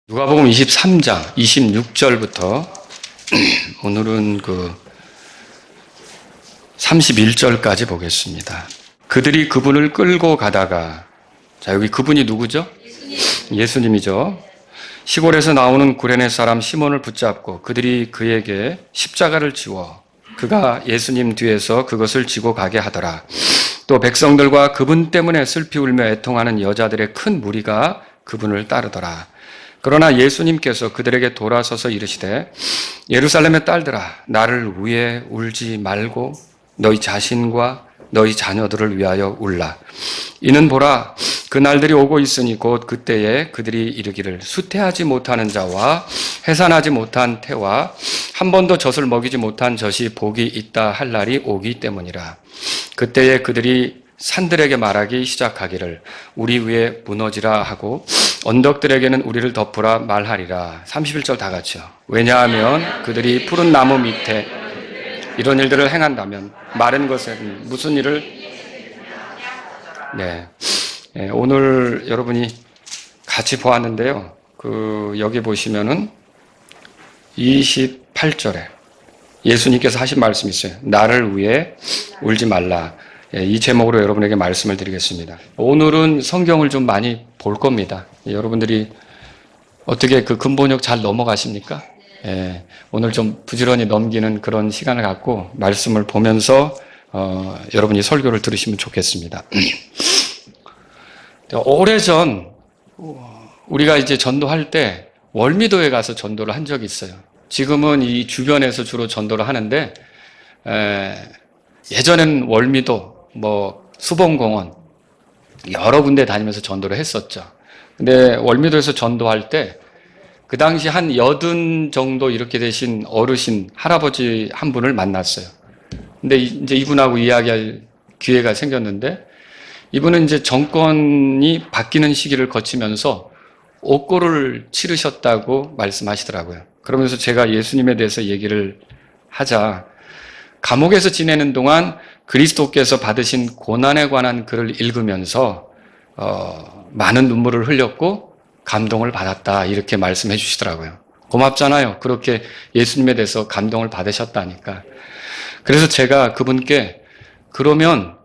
누가복음 23장 26절부터 오늘은 31절까지 보겠습니다. 그들이 그분을 끌고 가다가, 자, 여기 그분이 누구죠? 예수님이죠. 시골에서 나오는 구레네 사람 시몬을 붙잡고 그들이 그에게 십자가를 지워 그가 예수님 뒤에서 그것을 지고 가게 하더라. 또 백성들과 그분 때문에 슬피 울며 애통하는 여자들의 큰 무리가 그분을 따르더라. 그러나 예수님께서 그들에게 돌아서서 이르시되, 예루살렘의 딸들아, 나를 위해 울지 말고 너희 자신과 너희 자녀들을 위하여 울라. 이는 보라, 그 날들이 오고 있으니 곧 그때에 그들이 이르기를 수태하지 못하는 자와 해산하지 못한 태와 한 번도 젖을 먹이지 못한 젖이 복이 있다 할 날이 오기 때문이라. 그때에 그들이 산들에게 말하기 시작하기를 우리 위에 무너지라 하고 언덕들에게는 우리를 덮으라 말하리라. 31절 다 같이요. 왜냐하면 그들이 푸른 나무 밑에 이런 일들을 행한다면 마른 것은 무슨 일을 오늘 여러분이 같이 보았는데요. 여기 보시면은 28절에 예수님께서 하신 말씀이 있어요. 나를 위해 울지 말라. 이 제목으로 여러분에게 말씀을 드리겠습니다. 오늘은 성경을 좀 많이 볼 겁니다. 여러분들이 어떻게 그 근본역 잘 넘어가십니까? 오늘 좀 부지런히 넘기는 그런 시간을 갖고 말씀을 보면서 여러분이 설교를 들으시면 좋겠습니다. 오래전 우리가 이제 전도할 때 월미도에 가서 전도를 한 적이 있어요. 지금은 이 주변에서 주로 전도를 하는데 예전에는 월미도, 수봉공원 여러 군데 다니면서 전도를 했었죠. 근데 월미도에서 전도할 때 그 당시 한 80 정도 이렇게 되신 어르신 할아버지 한 분을 만났어요. 근데 이제 이분하고 이야기할 기회가 생겼는데, 이분은 이제 정권이 바뀌는 시기를 거치면서 옥고를 치르셨다고 말씀하시더라고요. 그러면서 제가 예수님에 대해서 얘기를 하자, 감옥에서 지내는 동안 그리스도께서 받으신 고난에 관한 글을 읽으면서 많은 눈물을 흘렸고 감동을 받았다, 이렇게 말씀해 주시더라고요. 고맙잖아요. 그렇게 예수님에 대해서 감동을 받으셨다니까. 그래서 제가 그분께, 그러면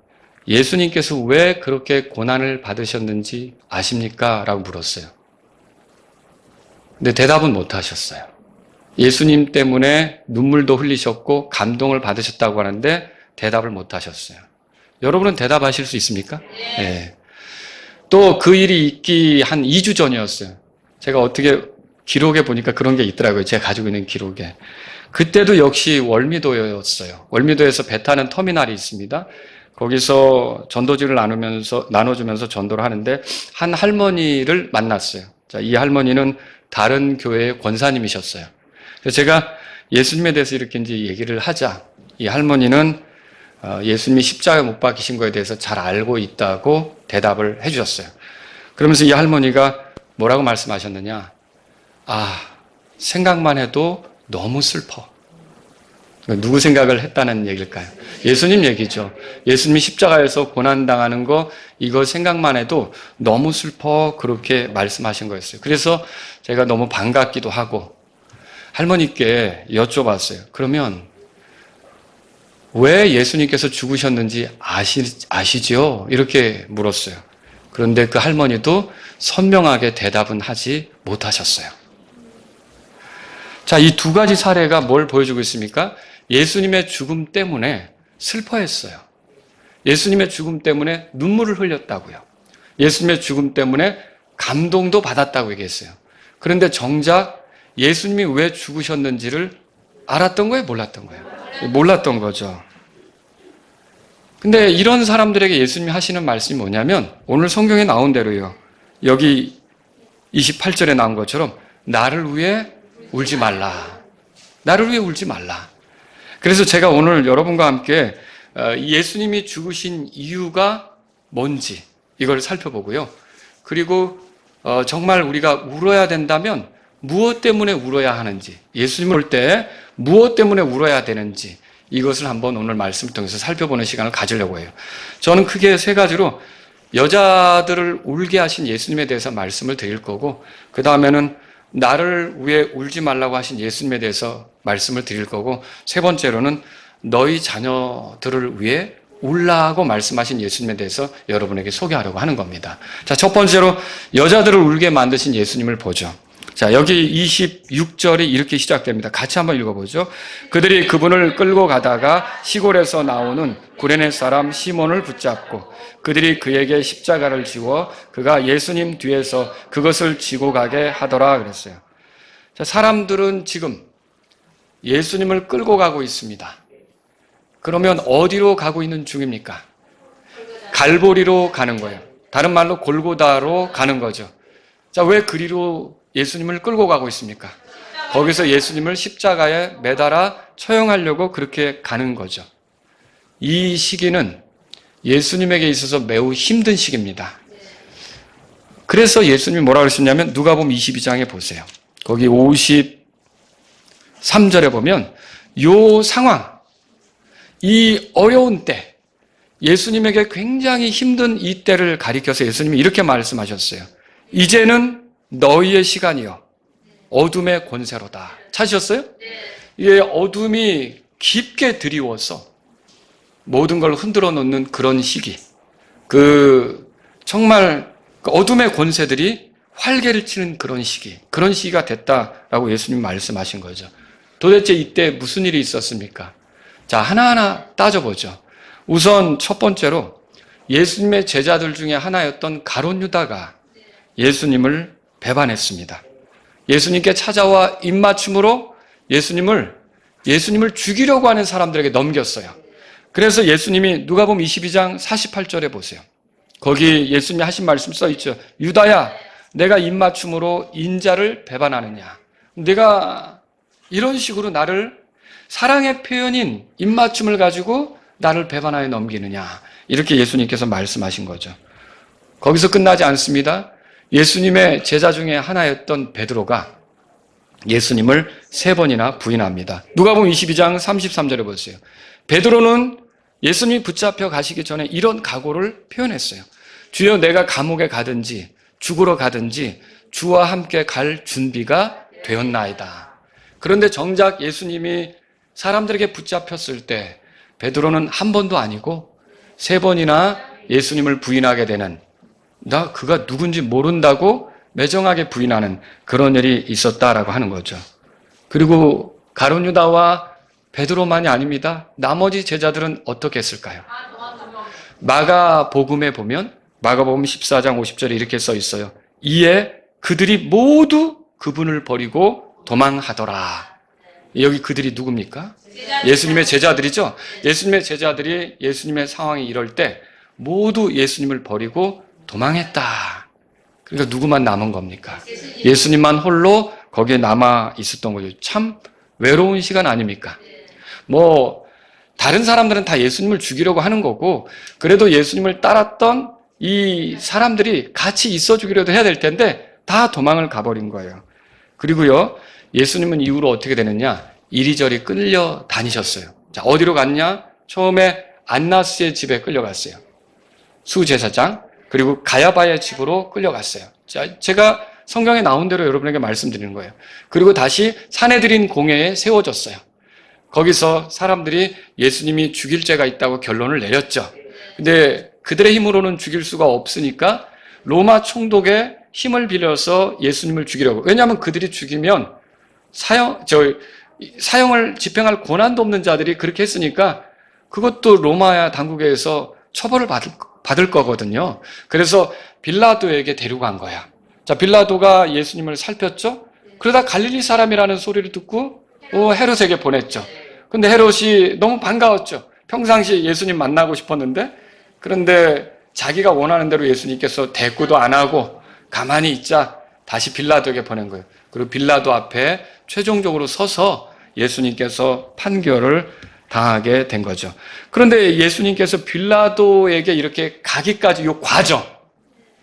예수님께서 왜 그렇게 고난을 받으셨는지 아십니까? 라고 물었어요. 근데 대답은 못 하셨어요. 예수님 때문에 눈물도 흘리셨고 감동을 받으셨다고 하는데 대답을 못 하셨어요. 여러분은 대답하실 수 있습니까? 네. 또 그 일이 있기 한 2주 전이었어요. 제가 어떻게 기록에 보니까 그런 게 있더라고요. 제가 가지고 있는 기록에. 그때도 역시 월미도였어요. 월미도에서 배 타는 터미널이 있습니다. 거기서 전도지를 나눠주면서 전도를 하는데 한 할머니를 만났어요. 자, 이 할머니는 다른 교회의 권사님이셨어요. 그래서 제가 예수님에 대해서 이렇게 이제 얘기를 하자, 이 할머니는 예수님이 십자가에 못 박히신 거에 대해서 잘 알고 있다고 대답을 해주셨어요. 그러면서 이 할머니가 뭐라고 말씀하셨느냐? 생각만 해도 너무 슬퍼. 누구 생각을 했다는 얘기일까요? 예수님 얘기죠. 예수님이 십자가에서 고난당하는 거, 이거 생각만 해도 너무 슬퍼, 그렇게 말씀하신 거였어요. 그래서 제가 너무 반갑기도 하고 할머니께 여쭤봤어요. 그러면 왜 예수님께서 죽으셨는지 아시죠? 이렇게 물었어요. 그런데 그 할머니도 선명하게 대답은 하지 못하셨어요. 자, 이 두 가지 사례가 뭘 보여주고 있습니까? 예수님의 죽음 때문에 슬퍼했어요. 예수님의 죽음 때문에 눈물을 흘렸다고요. 예수님의 죽음 때문에 감동도 받았다고 얘기했어요. 그런데 정작 예수님이 왜 죽으셨는지를 알았던 거예요? 몰랐던 거예요? 몰랐던 거죠. 근데 이런 사람들에게 예수님이 하시는 말씀이 뭐냐면, 오늘 성경에 나온 대로요. 여기 28절에 나온 것처럼 나를 위해 울지 말라. 나를 위해 울지 말라. 그래서 제가 오늘 여러분과 함께 예수님이 죽으신 이유가 뭔지 이걸 살펴보고요. 그리고 정말 우리가 울어야 된다면 무엇 때문에 울어야 하는지, 예수님을 볼 때 무엇 때문에 울어야 되는지, 이것을 한번 오늘 말씀을 통해서 살펴보는 시간을 가지려고 해요. 저는 크게 세 가지로 여자들을 울게 하신 예수님에 대해서 말씀을 드릴 거고, 그 다음에는 나를 위해 울지 말라고 하신 예수님에 대해서 말씀을 드릴 거고, 세 번째로는 너희 자녀들을 위해 울라고 말씀하신 예수님에 대해서 여러분에게 소개하려고 하는 겁니다. 자, 첫 번째로 여자들을 울게 만드신 예수님을 보죠. 자, 여기 26절이 이렇게 시작됩니다. 같이 한번 읽어보죠. 그들이 그분을 끌고 가다가 시골에서 나오는 구레네 사람 시몬을 붙잡고 그들이 그에게 십자가를 지워 그가 예수님 뒤에서 그것을 지고 가게 하더라 그랬어요. 자, 사람들은 지금 예수님을 끌고 가고 있습니다. 그러면 어디로 가고 있는 중입니까? 갈보리로 가는 거예요. 다른 말로 골고다로 가는 거죠. 자, 왜 그리로 예수님을 끌고 가고 있습니까? 거기서 예수님을 십자가에 매달아 처형하려고 그렇게 가는 거죠. 이 시기는 예수님에게 있어서 매우 힘든 시기입니다. 그래서 예수님이 뭐라고 그러셨냐면 누가복음 22장에 보세요. 거기 53절에 보면 요 상황, 이 어려운 때, 예수님에게 굉장히 힘든 이 때를 가리켜서 예수님이 이렇게 말씀하셨어요. 이제는 너희의 시간이요 어둠의 권세로다. 찾으셨어요? 이게 어둠이 깊게 드리워서 모든 걸 흔들어 놓는 그런 시기, 정말 어둠의 권세들이 활개를 치는 그런 시기가 됐다라고 예수님 말씀하신 거죠. 도대체 이때 무슨 일이 있었습니까? 자, 하나하나 따져보죠. 우선 첫 번째로 예수님의 제자들 중에 하나였던 가룟 유다가 예수님을 배반했습니다. 예수님께 찾아와 입맞춤으로 예수님을 죽이려고 하는 사람들에게 넘겼어요. 그래서 예수님이 누가복음 22장 48절에 보세요. 거기 예수님이 하신 말씀 써 있죠. 유다야, 내가 입맞춤으로 인자를 배반하느냐? 내가 이런 식으로 나를 사랑의 표현인 입맞춤을 가지고 나를 배반하여 넘기느냐? 이렇게 예수님께서 말씀하신 거죠. 거기서 끝나지 않습니다. 예수님의 제자 중에 하나였던 베드로가 예수님을 3번이나 부인합니다. 누가복음 22장 33절에 보세요. 베드로는 예수님이 붙잡혀 가시기 전에 이런 각오를 표현했어요. 주여, 내가 감옥에 가든지 죽으러 가든지 주와 함께 갈 준비가 되었나이다. 그런데 정작 예수님이 사람들에게 붙잡혔을 때 베드로는 한 번도 아니고 3번이나 예수님을 부인하게 되는, 나 그가 누군지 모른다고 매정하게 부인하는 그런 일이 있었다라고 하는 거죠. 그리고 가룟 유다와 베드로만이 아닙니다. 나머지 제자들은 어떻게 했을까요? 마가복음에 보면 마가복음 14장 50절에 이렇게 써 있어요. 이에 그들이 모두 그분을 버리고 도망하더라. 여기 그들이 누굽니까? 예수님의 제자들이죠. 예수님의 제자들이 예수님의 상황이 이럴 때 모두 예수님을 버리고 도망했다. 그러니까 누구만 남은 겁니까? 예수님만 홀로 거기에 남아 있었던 거죠. 참 외로운 시간 아닙니까? 다른 사람들은 다 예수님을 죽이려고 하는 거고, 그래도 예수님을 따랐던 이 사람들이 같이 있어 주기라도 해야 될 텐데 다 도망을 가버린 거예요. 그리고요, 예수님은 이후로 어떻게 되느냐? 이리저리 끌려 다니셨어요. 자, 어디로 갔냐? 처음에 안나스의 집에 끌려갔어요. 수제사장, 그리고 가야바의 집으로 끌려갔어요. 자, 제가 성경에 나온 대로 여러분에게 말씀드리는 거예요. 그리고 다시 사내들인 공회에 세워졌어요. 거기서 사람들이 예수님이 죽일 죄가 있다고 결론을 내렸죠. 근데 그들의 힘으로는 죽일 수가 없으니까 로마 총독의 힘을 빌려서 예수님을 죽이려고. 왜냐하면 그들이 죽이면 사형을 집행할 권한도 없는 자들이 그렇게 했으니까 그것도 로마 당국에서 처벌을 받을 거거든요. 그래서 빌라도에게 데려간 거야. 자, 빌라도가 예수님을 살폈죠. 그러다 갈릴리 사람이라는 소리를 듣고 헤롯에게 보냈죠. 근데 헤롯이 너무 반가웠죠. 평상시에 예수님 만나고 싶었는데, 그런데 자기가 원하는 대로 예수님께서 대꾸도 안 하고 가만히 있자 다시 빌라도에게 보낸 거예요. 그리고 빌라도 앞에 최종적으로 서서 예수님께서 판결을 당하게 된 거죠. 그런데 예수님께서 빌라도에게 이렇게 가기까지 이 과정,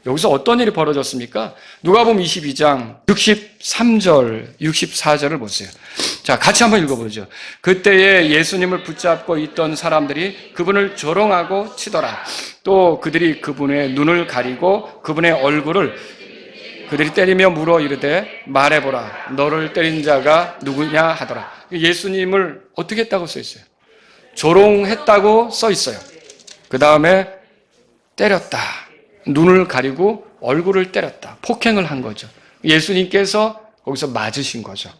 여기서 어떤 일이 벌어졌습니까? 누가복음 22장 63절, 64절을 보세요. 자, 같이 한번 읽어보죠. 그때에 예수님을 붙잡고 있던 사람들이 그분을 조롱하고 치더라. 또 그들이 그분의 눈을 가리고 그분의 얼굴을 그들이 때리며 물어 이르되 말해보라. 너를 때린 자가 누구냐 하더라. 예수님을 어떻게 했다고 써 있어요? 조롱했다고 써 있어요. 그 다음에 때렸다. 눈을 가리고 얼굴을 때렸다. 폭행을 한 거죠. 예수님께서 거기서 맞으신 거죠.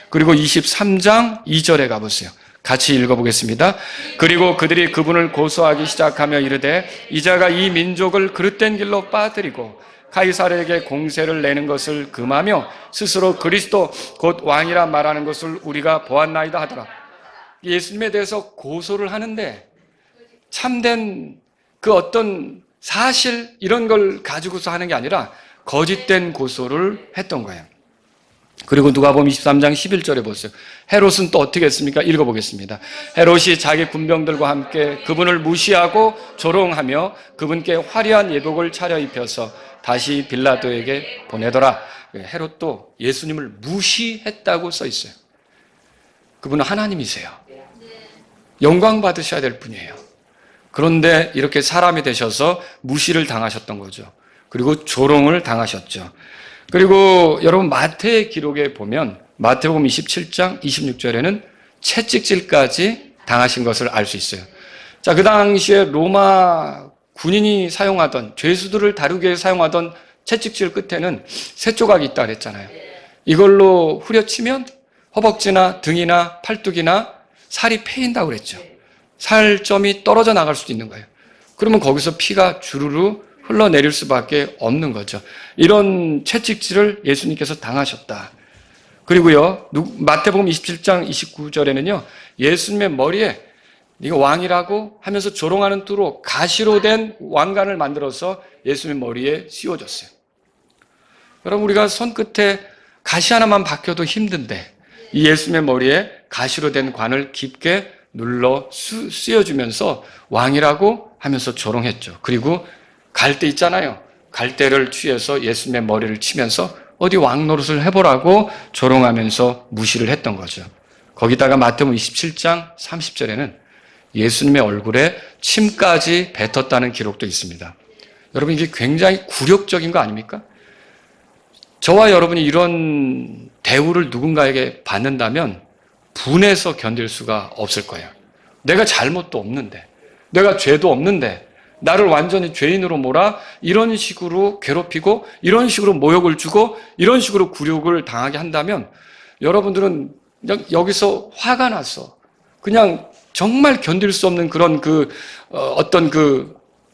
그리고 23장 2절에 가보세요. 같이 읽어보겠습니다. 그리고 그들이 그분을 고소하기 시작하며 이르되 이자가 이 민족을 그릇된 길로 빠뜨리고 카이사르에게 공세를 내는 것을 금하며 스스로 그리스도 곧 왕이라 말하는 것을 우리가 보았나이다 하더라. 예수님에 대해서 고소를 하는데 참된 그 어떤 사실 이런 걸 가지고서 하는 게 아니라 거짓된 고소를 했던 거예요. 그리고 누가복음 23장 11절에 보세요. 헤롯은 또 어떻게 했습니까? 읽어보겠습니다. 헤롯이 자기 군병들과 함께 그분을 무시하고 조롱하며 그분께 화려한 예복을 차려입혀서 다시 빌라도에게 보내더라. 헤롯도 예수님을 무시했다고 써 있어요. 그분은 하나님이세요. 영광 받으셔야 될 분이에요. 그런데 이렇게 사람이 되셔서 무시를 당하셨던 거죠. 그리고 조롱을 당하셨죠. 그리고 여러분 마태의 기록에 보면 마태복음 27장 26절에는 채찍질까지 당하신 것을 알 수 있어요. 자, 그 당시에 로마 군인이 사용하던 죄수들을 다루기 위해 사용하던 채찍질 끝에는 세 조각이 있다 그랬잖아요. 이걸로 후려치면 허벅지나 등이나 팔뚝이나 살이 패인다고 그랬죠. 살점이 떨어져 나갈 수도 있는 거예요. 그러면 거기서 피가 주르르 흘러내릴 수밖에 없는 거죠. 이런 채찍질을 예수님께서 당하셨다. 그리고요, 마태복음 27장 29절에는요, 예수님의 머리에 네가 왕이라고 하면서 조롱하는 뚜로 가시로 된 왕관을 만들어서 예수님의 머리에 씌워줬어요. 여러분, 우리가 손끝에 가시 하나만 박혀도 힘든데 이 예수님의 머리에 가시로 된 관을 깊게 눌러 씌워주면서 왕이라고 하면서 조롱했죠. 그리고 갈대 있잖아요. 갈대를 취해서 예수님의 머리를 치면서 어디 왕 노릇을 해보라고 조롱하면서 무시를 했던 거죠. 거기다가 마태복음 27장 30절에는 예수님의 얼굴에 침까지 뱉었다는 기록도 있습니다. 여러분, 이게 굉장히 굴욕적인 거 아닙니까? 저와 여러분이 이런 대우를 누군가에게 받는다면 분해서 견딜 수가 없을 거예요. 내가 잘못도 없는데, 내가 죄도 없는데 나를 완전히 죄인으로 몰아 이런 식으로 괴롭히고 이런 식으로 모욕을 주고 이런 식으로 굴욕을 당하게 한다면 여러분들은 여기서 화가 나서 그냥 정말 견딜 수 없는 그런 어떤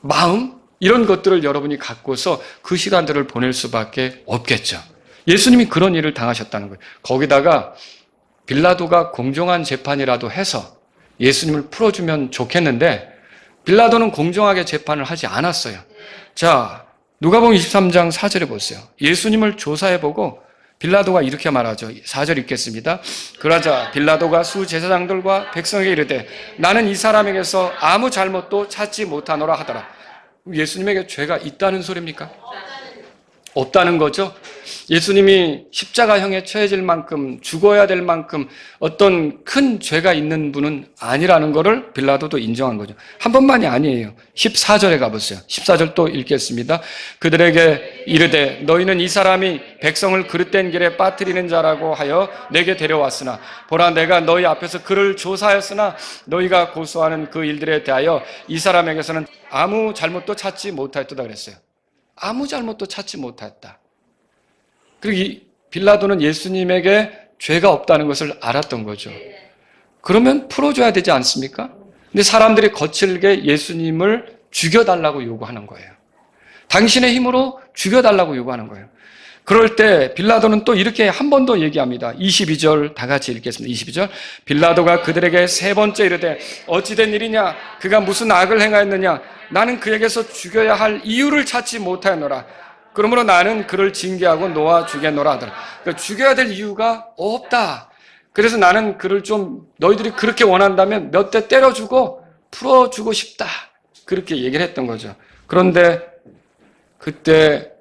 마음 이런 것들을 여러분이 갖고서 그 시간들을 보낼 수밖에 없겠죠. 예수님이 그런 일을 당하셨다는 거예요. 거기다가 빌라도가 공정한 재판이라도 해서 예수님을 풀어주면 좋겠는데 빌라도는 공정하게 재판을 하지 않았어요. 자, 누가복음 23장 4절에 보세요. 예수님을 조사해보고 빌라도가 이렇게 말하죠. 4절 읽겠습니다. 그러자 빌라도가 수제사장들과 백성에게 이르되 나는 이 사람에게서 아무 잘못도 찾지 못하노라 하더라. 예수님에게 죄가 있다는 소리입니까? 없다는 거죠. 예수님이 십자가형에 처해질 만큼 죽어야 될 만큼 어떤 큰 죄가 있는 분은 아니라는 것을 빌라도도 인정한 거죠. 한 번만이 아니에요. 14절에 가보세요. 14절 또 읽겠습니다. 그들에게 이르되 너희는 이 사람이 백성을 그릇된 길에 빠뜨리는 자라고 하여 내게 데려왔으나 보라 내가 너희 앞에서 그를 조사하였으나 너희가 고소하는 그 일들에 대하여 이 사람에게서는 아무 잘못도 찾지 못하였다 그랬어요. 아무 잘못도 찾지 못했다. 그리고 이 빌라도는 예수님에게 죄가 없다는 것을 알았던 거죠. 그러면 풀어줘야 되지 않습니까? 근데 사람들이 거칠게 예수님을 죽여달라고 요구하는 거예요. 당신의 힘으로 죽여달라고 요구하는 거예요. 그럴 때 빌라도는 또 이렇게 한 번 더 얘기합니다. 22절 다 같이 읽겠습니다. 22절 빌라도가 그들에게 세 번째 이르되 어찌 된 일이냐 그가 무슨 악을 행하였느냐 나는 그에게서 죽여야 할 이유를 찾지 못하였노라. 그러므로 나는 그를 징계하고 놓아 주겠노라 하더라. 그러니까 죽여야 될 이유가 없다. 그래서 나는 그를 좀 너희들이 그렇게 원한다면 몇 대 때려주고 풀어주고 싶다. 그렇게 얘기를 했던 거죠. 그런데 그때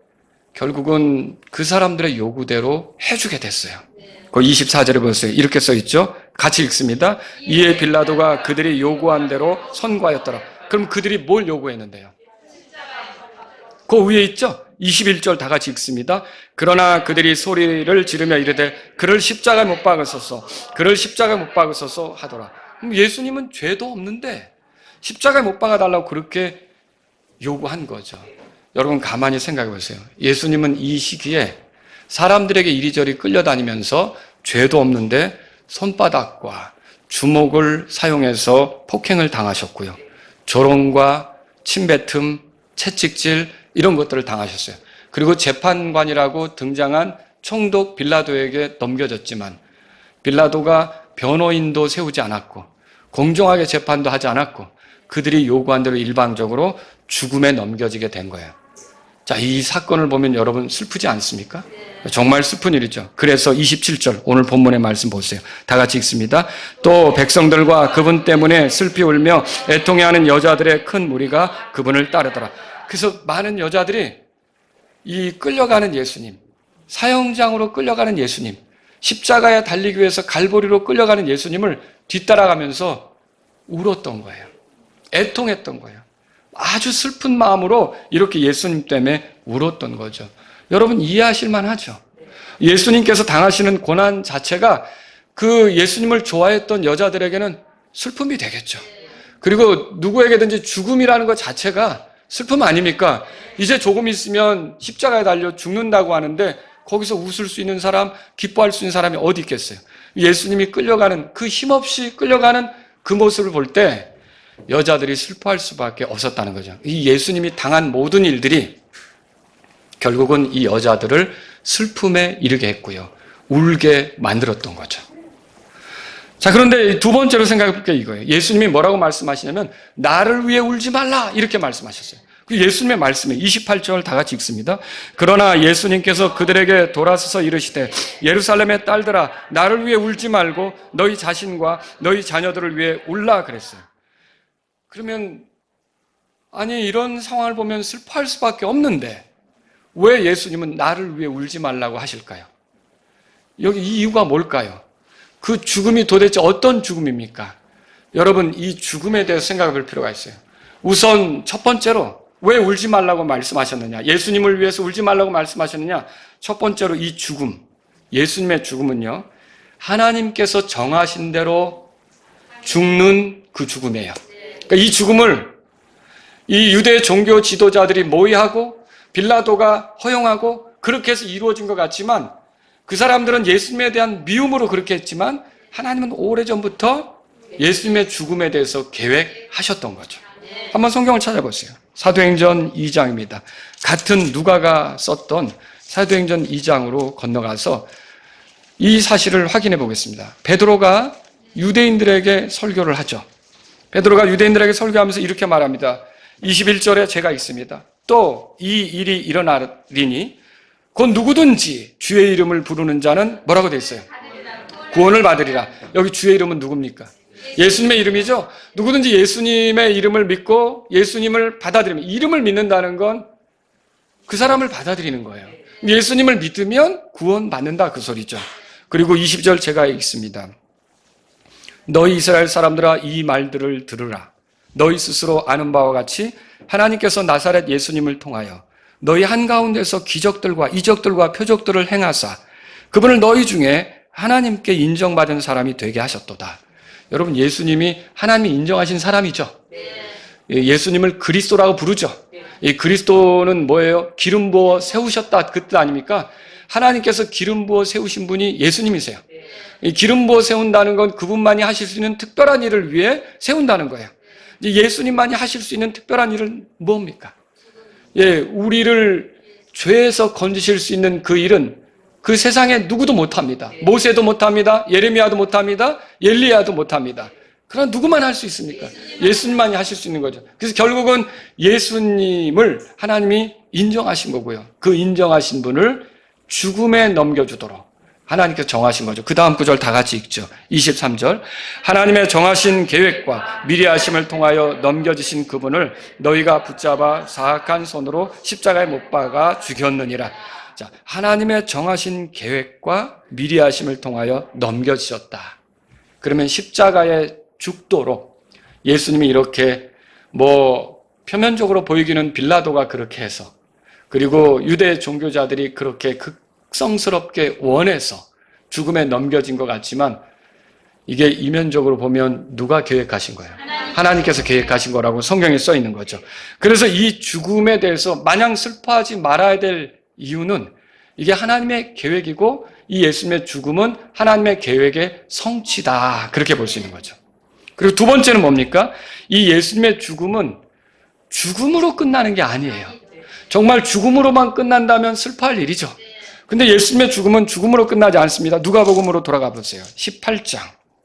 결국은 그 사람들의 요구대로 해주게 됐어요. 그 24절에 보세요. 이렇게 써있죠. 같이 읽습니다. 이에 빌라도가 그들이 요구한 대로 선고하였더라. 그럼 그들이 뭘 요구했는데요? 그 위에 있죠? 21절 다 같이 읽습니다. 그러나 그들이 소리를 지르며 이르되 그를 십자가에 못 박으소서, 그를 십자가에 못 박으소서 하더라. 그럼 예수님은 죄도 없는데 십자가에 못 박아달라고 그렇게 요구한 거죠. 여러분 가만히 생각해 보세요. 예수님은 이 시기에 사람들에게 이리저리 끌려다니면서 죄도 없는데 손바닥과 주먹을 사용해서 폭행을 당하셨고요. 조롱과 침뱉음, 채찍질 이런 것들을 당하셨어요. 그리고 재판관이라고 등장한 총독 빌라도에게 넘겨졌지만 빌라도가 변호인도 세우지 않았고 공정하게 재판도 하지 않았고 그들이 요구한 대로 일방적으로 죽음에 넘겨지게 된 거예요. 자, 이 사건을 보면 여러분 슬프지 않습니까? 정말 슬픈 일이죠. 그래서 27절 오늘 본문의 말씀 보세요. 다 같이 읽습니다. 또 백성들과 그분 때문에 슬피 울며 애통해하는 여자들의 큰 무리가 그분을 따르더라. 그래서 많은 여자들이 이 끌려가는 예수님, 사형장으로 끌려가는 예수님, 십자가에 달리기 위해서 갈보리로 끌려가는 예수님을 뒤따라가면서 울었던 거예요. 애통했던 거예요. 아주 슬픈 마음으로 이렇게 예수님 때문에 울었던 거죠. 여러분 이해하실 만하죠? 예수님께서 당하시는 고난 자체가 그 예수님을 좋아했던 여자들에게는 슬픔이 되겠죠. 그리고 누구에게든지 죽음이라는 것 자체가 슬픔 아닙니까? 이제 조금 있으면 십자가에 달려 죽는다고 하는데 거기서 웃을 수 있는 사람, 기뻐할 수 있는 사람이 어디 있겠어요? 예수님이 끌려가는 그 힘없이 끌려가는 그 모습을 볼 때 여자들이 슬퍼할 수밖에 없었다는 거죠. 이 예수님이 당한 모든 일들이 결국은 이 여자들을 슬픔에 이르게 했고요. 울게 만들었던 거죠. 자, 그런데 두 번째로 생각해 볼 게 이거예요. 예수님이 뭐라고 말씀하시냐면 나를 위해 울지 말라 이렇게 말씀하셨어요. 그 예수님의 말씀에 28절 다 같이 읽습니다. 그러나 예수님께서 그들에게 돌아서서 이르시되 예루살렘의 딸들아 나를 위해 울지 말고 너희 자신과 너희 자녀들을 위해 울라 그랬어요. 그러면 아니 이런 상황을 보면 슬퍼할 수밖에 없는데 왜 예수님은 나를 위해 울지 말라고 하실까요? 여기 이 이유가 뭘까요? 그 죽음이 도대체 어떤 죽음입니까? 여러분 이 죽음에 대해서 생각해 볼 필요가 있어요. 우선 첫 번째로 왜 울지 말라고 말씀하셨느냐? 예수님을 위해서 울지 말라고 말씀하셨느냐? 첫 번째로 이 죽음, 예수님의 죽음은요, 하나님께서 정하신 대로 죽는 그 죽음이에요. 그러니까 이 죽음을 이 유대 종교 지도자들이 모의하고 빌라도가 허용하고 그렇게 해서 이루어진 것 같지만 그 사람들은 예수님에 대한 미움으로 그렇게 했지만 하나님은 오래전부터 예수님의 죽음에 대해서 계획하셨던 거죠. 한번 성경을 찾아보세요. 사도행전 2장입니다. 같은 누가가 썼던 사도행전 2장으로 건너가서 이 사실을 확인해 보겠습니다. 베드로가 유대인들에게 설교를 하죠. 베드로가 유대인들에게 설교하면서 이렇게 말합니다. 21절에 제가 읽습니다. 또 이 일이 일어나리니 곧 누구든지 주의 이름을 부르는 자는 뭐라고 되어 있어요? 구원을 받으리라. 여기 주의 이름은 누굽니까? 예수님의 이름이죠. 누구든지 예수님의 이름을 믿고 예수님을 받아들이면, 이름을 믿는다는 건 그 사람을 받아들이는 거예요. 예수님을 믿으면 구원받는다 그 소리죠. 그리고 20절 제가 읽습니다. 너희 이스라엘 사람들아 이 말들을 들으라. 너희 스스로 아는 바와 같이 하나님께서 나사렛 예수님을 통하여 너희 한가운데서 기적들과 이적들과 표적들을 행하사 그분을 너희 중에 하나님께 인정받은 사람이 되게 하셨도다. 여러분 예수님이 하나님이 인정하신 사람이죠. 예수님을 그리스도라고 부르죠. 이 그리스도는 뭐예요? 기름 부어 세우셨다 그 뜻 아닙니까? 하나님께서 기름 부어 세우신 분이 예수님이세요. 이 기름 부어 세운다는 건 그분만이 하실 수 있는 특별한 일을 위해 세운다는 거예요. 예수님만이 하실 수 있는 특별한 일은 뭡니까? 우리를 죄에서 건지실 수 있는 그 일은 그 세상에 누구도 못합니다. 모세도 못합니다. 예레미야도 못합니다. 엘리야도 못합니다. 그러나 누구만 할 수 있습니까? 예수님만이 하실 수 있는 거죠. 그래서 결국은 예수님을 하나님이 인정하신 거고요. 그 인정하신 분을 죽음에 넘겨주도록 하나님께서 정하신 거죠. 그 다음 구절 다 같이 읽죠. 23절. 하나님의 정하신 계획과 미리하심을 통하여 넘겨주신 그분을 너희가 붙잡아 사악한 손으로 십자가에 못 박아 죽였느니라. 자, 하나님의 정하신 계획과 미리하심을 통하여 넘겨주셨다. 그러면 십자가에 죽도록 예수님이 이렇게 표면적으로 보이기는 빌라도가 그렇게 해서 그리고 유대 종교자들이 그렇게 극성스럽게 원해서 죽음에 넘겨진 것 같지만 이게 이면적으로 보면 누가 계획하신 거예요? 하나님께서 계획하신 거라고 성경에 써 있는 거죠. 그래서 이 죽음에 대해서 마냥 슬퍼하지 말아야 될 이유는 이게 하나님의 계획이고 이 예수님의 죽음은 하나님의 계획의 성취다. 그렇게 볼 수 있는 거죠. 그리고 두 번째는 뭡니까? 이 예수님의 죽음은 죽음으로 끝나는 게 아니에요. 정말 죽음으로만 끝난다면 슬퍼할 일이죠. 근데 예수님의 죽음은 죽음으로 끝나지 않습니다. 누가복음으로 돌아가 보세요. 18장.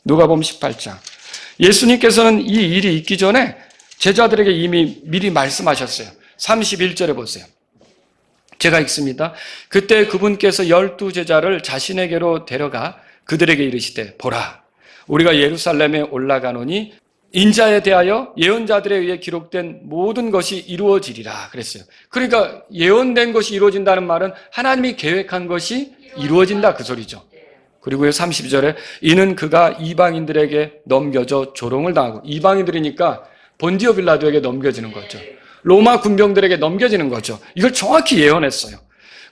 누가복음 18장. 예수님께서는 이 일이 있기 전에 제자들에게 이미 미리 말씀하셨어요. 31절에 보세요. 제가 읽습니다. 그때 그분께서 12제자를 자신에게로 데려가 그들에게 이르시되 보라 우리가 예루살렘에 올라가노니 인자에 대하여 예언자들에 의해 기록된 모든 것이 이루어지리라 그랬어요. 그러니까 예언된 것이 이루어진다는 말은 하나님이 계획한 것이 이루어진다 그 소리죠. 그리고요 32절에 이는 그가 이방인들에게 넘겨져 조롱을 당하고, 이방인들이니까 본디오 빌라도에게 넘겨지는 거죠. 로마 군병들에게 넘겨지는 거죠. 이걸 정확히 예언했어요.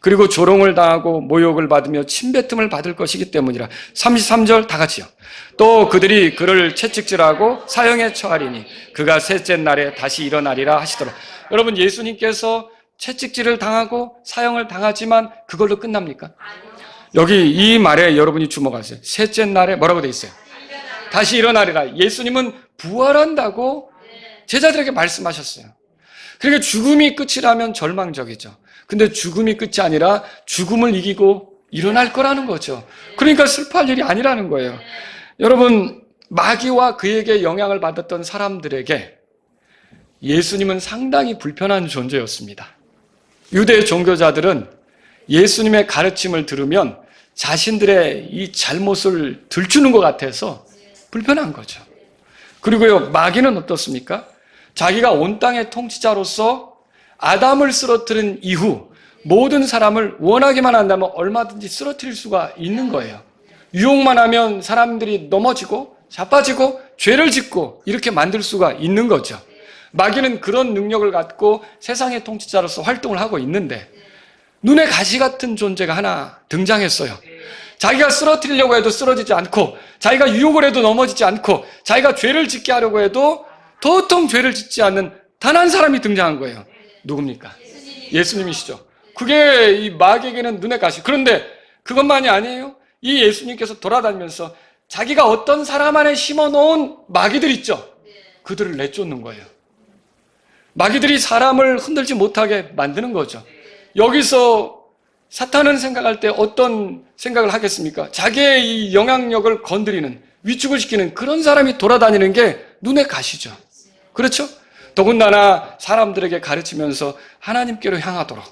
그리고 조롱을 당하고 모욕을 받으며 침뱉음을 받을 것이기 때문이라. 33절 다 같이요. 또 그들이 그를 채찍질하고 사형에 처하리니 그가 셋째 날에 다시 일어나리라 하시더라. 여러분, 예수님께서 채찍질을 당하고 사형을 당하지만 그걸로 끝납니까? 여기 이 말에 여러분이 주목하세요. 셋째 날에 뭐라고 돼 있어요? 다시 일어나리라. 예수님은 부활한다고 제자들에게 말씀하셨어요. 그러니까 죽음이 끝이라면 절망적이죠. 근데 죽음이 끝이 아니라 죽음을 이기고 일어날 거라는 거죠. 그러니까 슬퍼할 일이 아니라는 거예요. 여러분, 마귀와 그에게 영향을 받았던 사람들에게 예수님은 상당히 불편한 존재였습니다. 유대 종교자들은 예수님의 가르침을 들으면 자신들의 이 잘못을 들추는 것 같아서 불편한 거죠. 그리고요, 마귀는 어떻습니까? 자기가 온 땅의 통치자로서 아담을 쓰러뜨린 이후 모든 사람을 원하기만 한다면 얼마든지 쓰러뜨릴 수가 있는 거예요. 유혹만 하면 사람들이 넘어지고 자빠지고 죄를 짓고 이렇게 만들 수가 있는 거죠. 마귀는 그런 능력을 갖고 세상의 통치자로서 활동을 하고 있는데 눈에 가시 같은 존재가 하나 등장했어요. 자기가 쓰러뜨리려고 해도 쓰러지지 않고, 자기가 유혹을 해도 넘어지지 않고, 자기가 죄를 짓게 하려고 해도 도통 죄를 짓지 않는 단 한 사람이 등장한 거예요. 누굽니까? 예수님이시죠. 그게 이 마귀에게는 눈에 가시. 그런데 그것만이 아니에요. 이 예수님께서 돌아다니면서 자기가 어떤 사람 안에 심어놓은 마귀들 있죠. 그들을 내쫓는 거예요. 마귀들이 사람을 흔들지 못하게 만드는 거죠. 여기서 사탄은 생각할 때 어떤 생각을 하겠습니까? 자기의 이 영향력을 건드리는, 위축을 시키는 그런 사람이 돌아다니는 게 눈에 가시죠. 그렇죠? 더군다나 사람들에게 가르치면서 하나님께로 향하도록,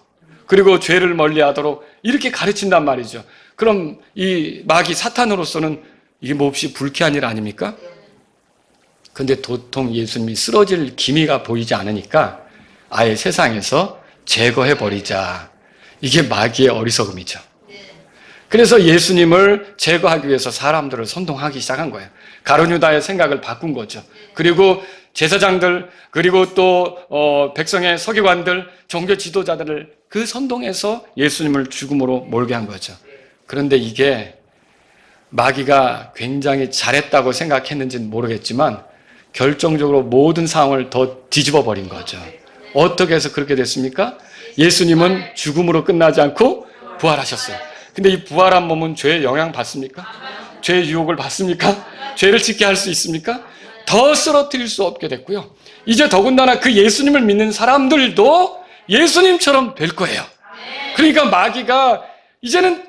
그리고 죄를 멀리하도록 이렇게 가르친단 말이죠. 그럼 이 마귀 사탄으로서는 이게 몹시 불쾌한 일 아닙니까? 근데 도통 예수님이 쓰러질 기미가 보이지 않으니까 아예 세상에서 제거해버리자. 이게 마귀의 어리석음이죠. 그래서 예수님을 제거하기 위해서 사람들을 선동하기 시작한 거예요. 가룟 유다의 생각을 바꾼 거죠. 그리고 제사장들, 그리고 또 백성의 서기관들, 종교 지도자들을 그 선동해서 예수님을 죽음으로 몰게 한 거죠. 그런데 이게 마귀가 굉장히 잘했다고 생각했는지는 모르겠지만 결정적으로 모든 상황을 더 뒤집어 버린 거죠. 어떻게 해서 그렇게 됐습니까? 예수님은 죽음으로 끝나지 않고 부활하셨어요. 근데 이 부활한 몸은 죄에 영향 받습니까? 죄의 유혹을 받습니까? 죄를 짓게 할 수 있습니까? 더 쓰러뜨릴 수 없게 됐고요. 이제 더군다나 그 예수님을 믿는 사람들도 예수님처럼 될 거예요. 그러니까 마귀가 이제는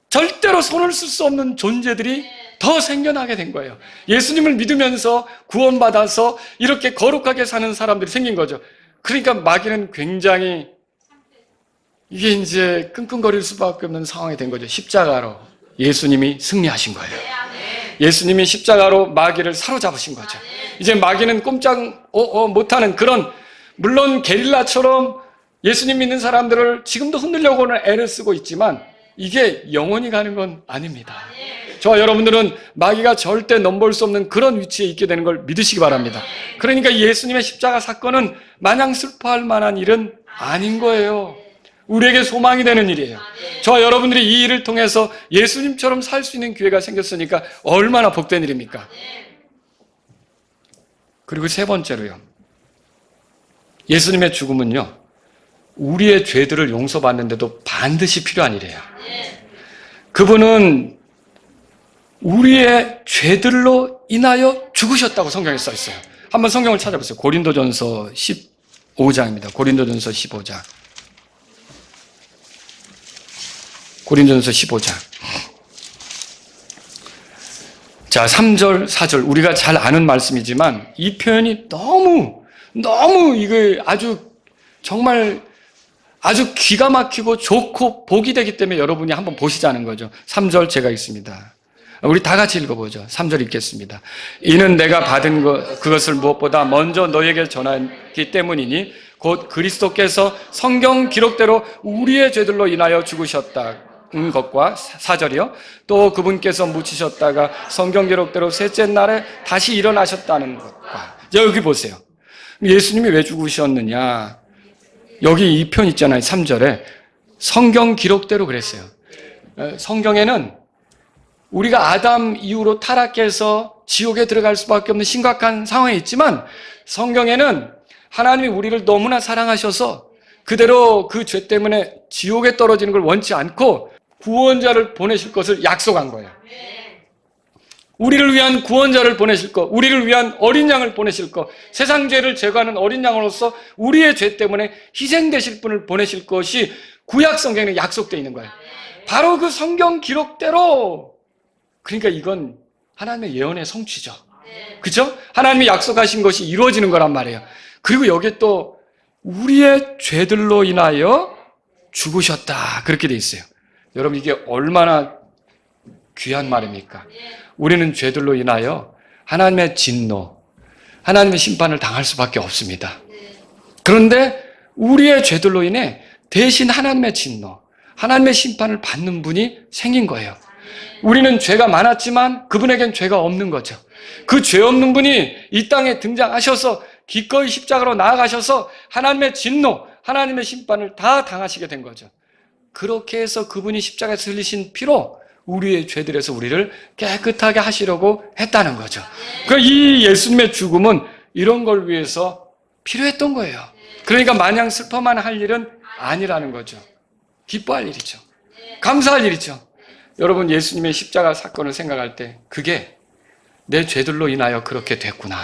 절대로 손을 쓸 수 없는 존재들이 더 생겨나게 된 거예요. 예수님을 믿으면서 구원받아서 이렇게 거룩하게 사는 사람들이 생긴 거죠. 그러니까 마귀는 굉장히 이게 이제 끙끙거릴 수밖에 없는 상황이 된 거죠. 십자가로 예수님이 승리하신 거예요. 예수님이 십자가로 마귀를 사로잡으신 거죠. 이제 마귀는 꼼짝 못하는 그런, 물론 게릴라처럼 예수님 믿는 사람들을 지금도 흔들려고는 애를 쓰고 있지만 이게 영원히 가는 건 아닙니다. 저와 여러분들은 마귀가 절대 넘볼 수 없는 그런 위치에 있게 되는 걸 믿으시기 바랍니다. 그러니까 예수님의 십자가 사건은 마냥 슬퍼할 만한 일은 아닌 거예요. 우리에게 소망이 되는 일이에요. 저와 여러분들이 이 일을 통해서 예수님처럼 살 수 있는 기회가 생겼으니까 얼마나 복된 일입니까? 그리고 세 번째로요. 예수님의 죽음은요, 우리의 죄들을 용서받는데도 반드시 필요한 일이에요. 그분은 우리의 죄들로 인하여 죽으셨다고 성경에 써 있어요. 한번 성경을 찾아보세요. 고린도전서 15장입니다. 고린도전서 15장. 고린도전서 15장. 자, 3절, 4절. 우리가 잘 아는 말씀이지만 이 표현이 너무 이거 정말 아주 기가 막히고 좋고 복이 되기 때문에 여러분이 한번 보시자는 거죠. 3절 제가 읽습니다. 우리 다 같이 읽어보죠. 3절 읽겠습니다. 이는 내가 받은 그것을 무엇보다 먼저 너에게 전하기 때문이니 곧 그리스도께서 성경 기록대로 우리의 죄들로 인하여 죽으셨다는 것과 4절이요. 또 그분께서 묻히셨다가 성경 기록대로 셋째 날에 다시 일어나셨다는 것과. 자, 여기 보세요. 예수님이 왜 죽으셨느냐. 여기 이 편 있잖아요. 3절에 성경 기록대로 그랬어요. 성경에는 우리가 아담 이후로 타락해서 지옥에 들어갈 수밖에 없는 심각한 상황에 있지만 성경에는 하나님이 우리를 너무나 사랑하셔서 그대로 그 죄 때문에 지옥에 떨어지는 걸 원치 않고 구원자를 보내실 것을 약속한 거예요. 우리를 위한 구원자를 보내실 것, 우리를 위한 어린 양을 보내실 것, 세상 죄를 제거하는 어린 양으로서 우리의 죄 때문에 희생되실 분을 보내실 것이 구약 성경에 약속되어 있는 거예요. 바로 그 성경 기록대로. 그러니까 이건 하나님의 예언의 성취죠. 그렇죠? 하나님이 약속하신 것이 이루어지는 거란 말이에요. 그리고 여기에 또 우리의 죄들로 인하여 죽으셨다. 그렇게 돼 있어요. 여러분 이게 얼마나 귀한 말입니까? 우리는 죄들로 인하여 하나님의 진노, 하나님의 심판을 당할 수밖에 없습니다. 그런데 우리의 죄들로 인해 대신 하나님의 진노, 하나님의 심판을 받는 분이 생긴 거예요. 우리는 죄가 많았지만 그분에겐 죄가 없는 거죠. 그 죄 없는 분이 이 땅에 등장하셔서 기꺼이 십자가로 나아가셔서 하나님의 진노, 하나님의 심판을 다 당하시게 된 거죠. 그렇게 해서 그분이 십자가에서 흘리신 피로 우리의 죄들에서 우리를 깨끗하게 하시려고 했다는 거죠. 이 예수님의 죽음은 이런 걸 위해서 필요했던 거예요. 그러니까 마냥 슬퍼만 할 일은 아니라는 거죠. 기뻐할 일이죠. 감사할 일이죠. 여러분 예수님의 십자가 사건을 생각할 때 그게 내 죄들로 인하여 그렇게 됐구나.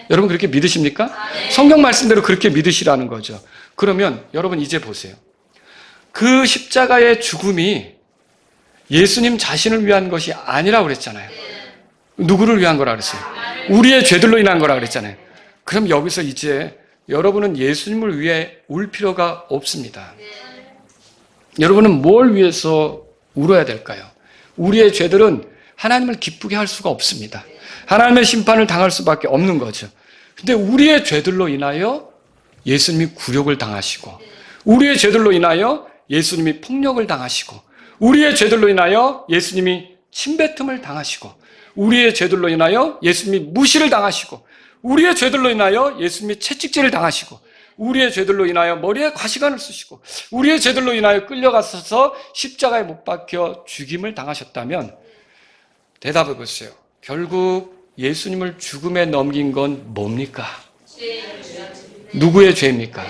여러분 그렇게 믿으십니까? 성경 말씀대로 그렇게 믿으시라는 거죠. 그러면 여러분 이제 보세요. 그 십자가의 죽음이 예수님 자신을 위한 것이 아니라고 그랬잖아요. 누구를 위한 거라 그랬어요? 우리의 죄들로 인한 거라 그랬잖아요. 그럼 여기서 이제 여러분은 예수님을 위해 울 필요가 없습니다. 여러분은 뭘 위해서 울어야 될까요? 우리의 죄들은 하나님을 기쁘게 할 수가 없습니다. 하나님의 심판을 당할 수밖에 없는 거죠. 근데 우리의 죄들로 인하여 예수님이 굴욕을 당하시고, 우리의 죄들로 인하여 예수님이 폭력을 당하시고, 우리의 죄들로 인하여 예수님이 침뱉음을 당하시고, 우리의 죄들로 인하여 예수님이 무시를 당하시고, 우리의 죄들로 인하여 예수님이 채찍질을 당하시고, 우리의 죄들로 인하여 머리에 과시관을 쓰시고, 우리의 죄들로 인하여 끌려가서 십자가에 못 박혀 죽임을 당하셨다면 대답해 보세요. 결국 예수님을 죽음에 넘긴 건 뭡니까? 누구의 죄입니까?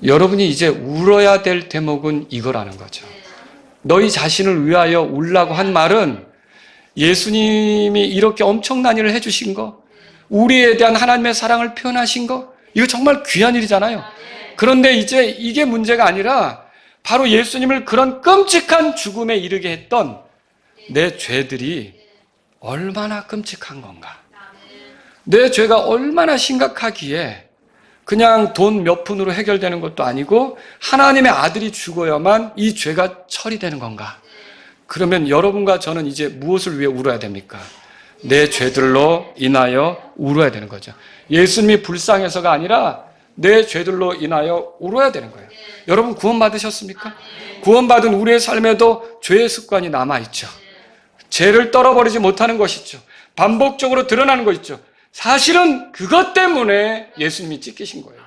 여러분이 이제 울어야 될 대목은 이거라는 거죠. 너희 자신을 위하여 울라고 한 말은 예수님이 이렇게 엄청난 일을 해주신 거, 우리에 대한 하나님의 사랑을 표현하신 거, 이거 정말 귀한 일이잖아요. 그런데 이제 이게 문제가 아니라 바로 예수님을 그런 끔찍한 죽음에 이르게 했던 내 죄들이 얼마나 끔찍한 건가. 내 죄가 얼마나 심각하기에 그냥 돈 몇 푼으로 해결되는 것도 아니고 하나님의 아들이 죽어야만 이 죄가 처리되는 건가. 그러면 여러분과 저는 이제 무엇을 위해 울어야 됩니까? 내 죄들로 인하여 울어야 되는 거죠. 예수님이 불쌍해서가 아니라 내 죄들로 인하여 울어야 되는 거예요. 여러분 구원받으셨습니까? 구원받은 우리의 삶에도 죄의 습관이 남아있죠. 죄를 떨어버리지 못하는 것이죠. 반복적으로 드러나는 거 있죠. 사실은 그것 때문에 예수님이 찢기신 거예요.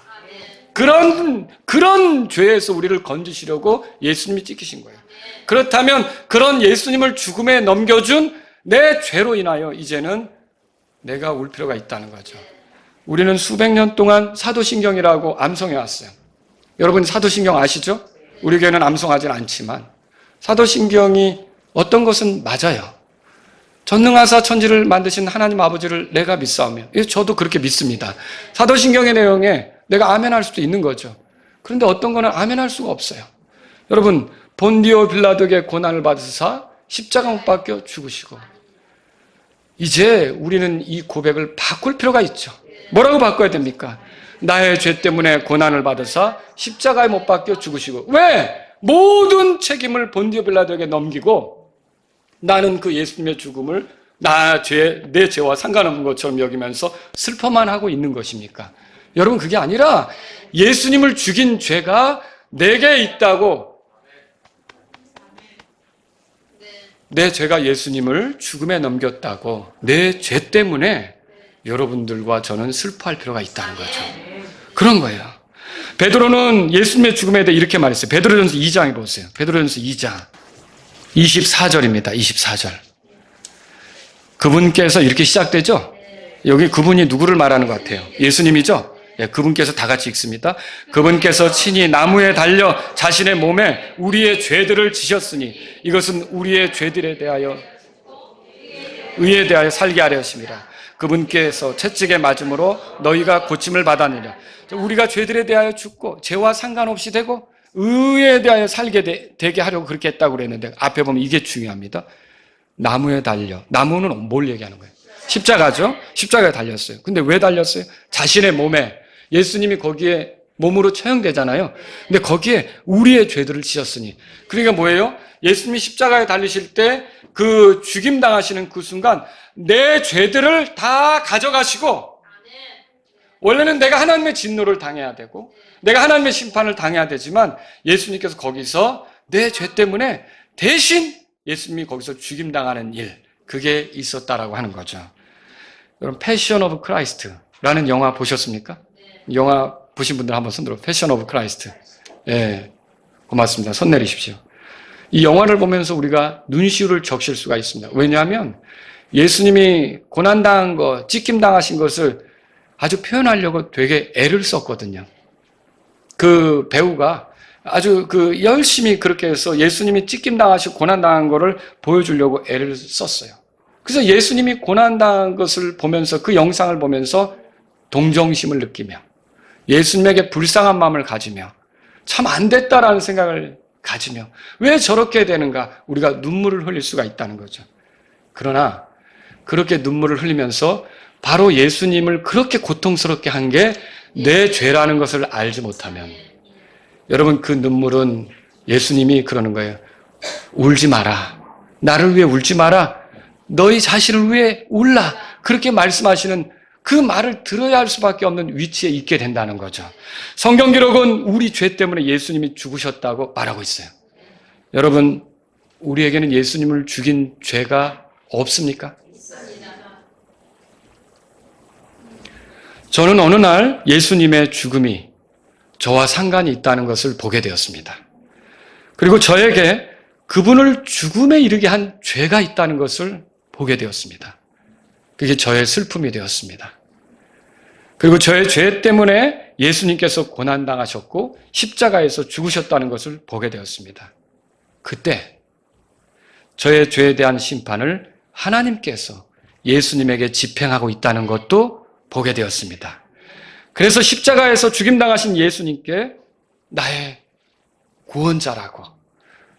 그런 죄에서 우리를 건지시려고 예수님이 찍히신 거예요. 그렇다면 그런 예수님을 죽음에 넘겨준 내 죄로 인하여 이제는 내가 울 필요가 있다는 거죠. 우리는 수백 년 동안 사도신경이라고 암송해 왔어요. 여러분 사도신경 아시죠? 우리 교회는 암송하지는 않지만 사도신경이 어떤 것은 맞아요. 전능하사 천지를 만드신 하나님 아버지를 내가 믿사오며, 저도 그렇게 믿습니다. 사도신경의 내용에 내가 아멘할 수도 있는 거죠. 그런데 어떤 거는 아멘할 수가 없어요. 여러분 본디오 빌라도에게 고난을 받으사 십자가 못 박혀 죽으시고, 이제 우리는 이 고백을 바꿀 필요가 있죠. 뭐라고 바꿔야 됩니까? 나의 죄 때문에 고난을 받으사 십자가에 못 박혀 죽으시고, 왜? 모든 책임을 본디오 빌라도에게 넘기고 나는 그 예수님의 죽음을 내 죄와 상관없는 것처럼 여기면서 슬퍼만 하고 있는 것입니까? 여러분 그게 아니라 예수님을 죽인 죄가 내게 있다고, 내 죄가 예수님을 죽음에 넘겼다고, 내 죄 때문에 여러분들과 저는 슬퍼할 필요가 있다는 거죠. 그런 거예요. 베드로는 예수님의 죽음에 대해 이렇게 말했어요. 베드로전서 2장에 보세요. 베드로전서 2장 24절입니다. 24절. 그분께서 이렇게 시작되죠? 여기 그분이 누구를 말하는 것 같아요? 예수님이죠? 예, 그분께서 다 같이 읽습니다. 그분께서 친히 나무에 달려 자신의 몸에 우리의 죄들을 지셨으니 이것은 우리의 죄들에 대하여 의에 대하여 살게 하려 하심이라. 그분께서 채찍에 맞음으로 너희가 고침을 받았느냐. 우리가 죄들에 대하여 죽고 죄와 상관없이 되고 의에 대하여 살게 되게 하려고 그렇게 했다고 그랬는데, 앞에 보면 이게 중요합니다. 나무에 달려. 나무는 뭘 얘기하는 거예요? 십자가죠? 십자가에 달렸어요. 근데 왜 달렸어요? 자신의 몸에, 예수님이 거기에 몸으로 처형되잖아요. 근데 거기에 우리의 죄들을 지셨으니, 그러니까 뭐예요? 예수님이 십자가에 달리실 때 그 죽임 당하시는 그 순간 내 죄들을 다 가져가시고, 원래는 내가 하나님의 진노를 당해야 되고 내가 하나님의 심판을 당해야 되지만 예수님께서 거기서 내 죄 때문에 대신 예수님이 거기서 죽임 당하는 일, 그게 있었다라고 하는 거죠. 여러분 패션 오브 크라이스트라는 영화 보셨습니까? 영화 보신 분들 한번 손 들어. 패션 오브 크라이스트. 예, 고맙습니다. 손 내리십시오. 이 영화를 보면서 우리가 눈시울을 적실 수가 있습니다. 왜냐하면 예수님이 고난당한 거, 찢김당하신 것을 아주 표현하려고 되게 애를 썼거든요. 그 배우가 아주 열심히 그렇게 해서 예수님이 찢김당하시고 고난당한 거를 보여주려고 애를 썼어요. 그래서 예수님이 고난당한 것을 보면서, 그 영상을 보면서 동정심을 느끼며 예수님에게 불쌍한 마음을 가지며 참 안 됐다라는 생각을 가지며 왜 저렇게 되는가, 우리가 눈물을 흘릴 수가 있다는 거죠. 그러나 그렇게 눈물을 흘리면서 바로 예수님을 그렇게 고통스럽게 한 게 내 죄라는 것을 알지 못하면, 여러분 그 눈물은 예수님이 그러는 거예요. 울지 마라. 나를 위해 울지 마라. 너희 자신을 위해 울라. 그렇게 말씀하시는 그 말을 들어야 할 수밖에 없는 위치에 있게 된다는 거죠. 성경 기록은 우리 죄 때문에 예수님이 죽으셨다고 말하고 있어요. 여러분 우리에게는 예수님을 죽인 죄가 없습니까? 저는 어느 날 예수님의 죽음이 저와 상관이 있다는 것을 보게 되었습니다. 그리고 저에게 그분을 죽음에 이르게 한 죄가 있다는 것을 보게 되었습니다. 그게 저의 슬픔이 되었습니다. 그리고 저의 죄 때문에 예수님께서 고난당하셨고 십자가에서 죽으셨다는 것을 보게 되었습니다. 그때 저의 죄에 대한 심판을 하나님께서 예수님에게 집행하고 있다는 것도 보게 되었습니다. 그래서 십자가에서 죽임당하신 예수님께 나의 구원자라고,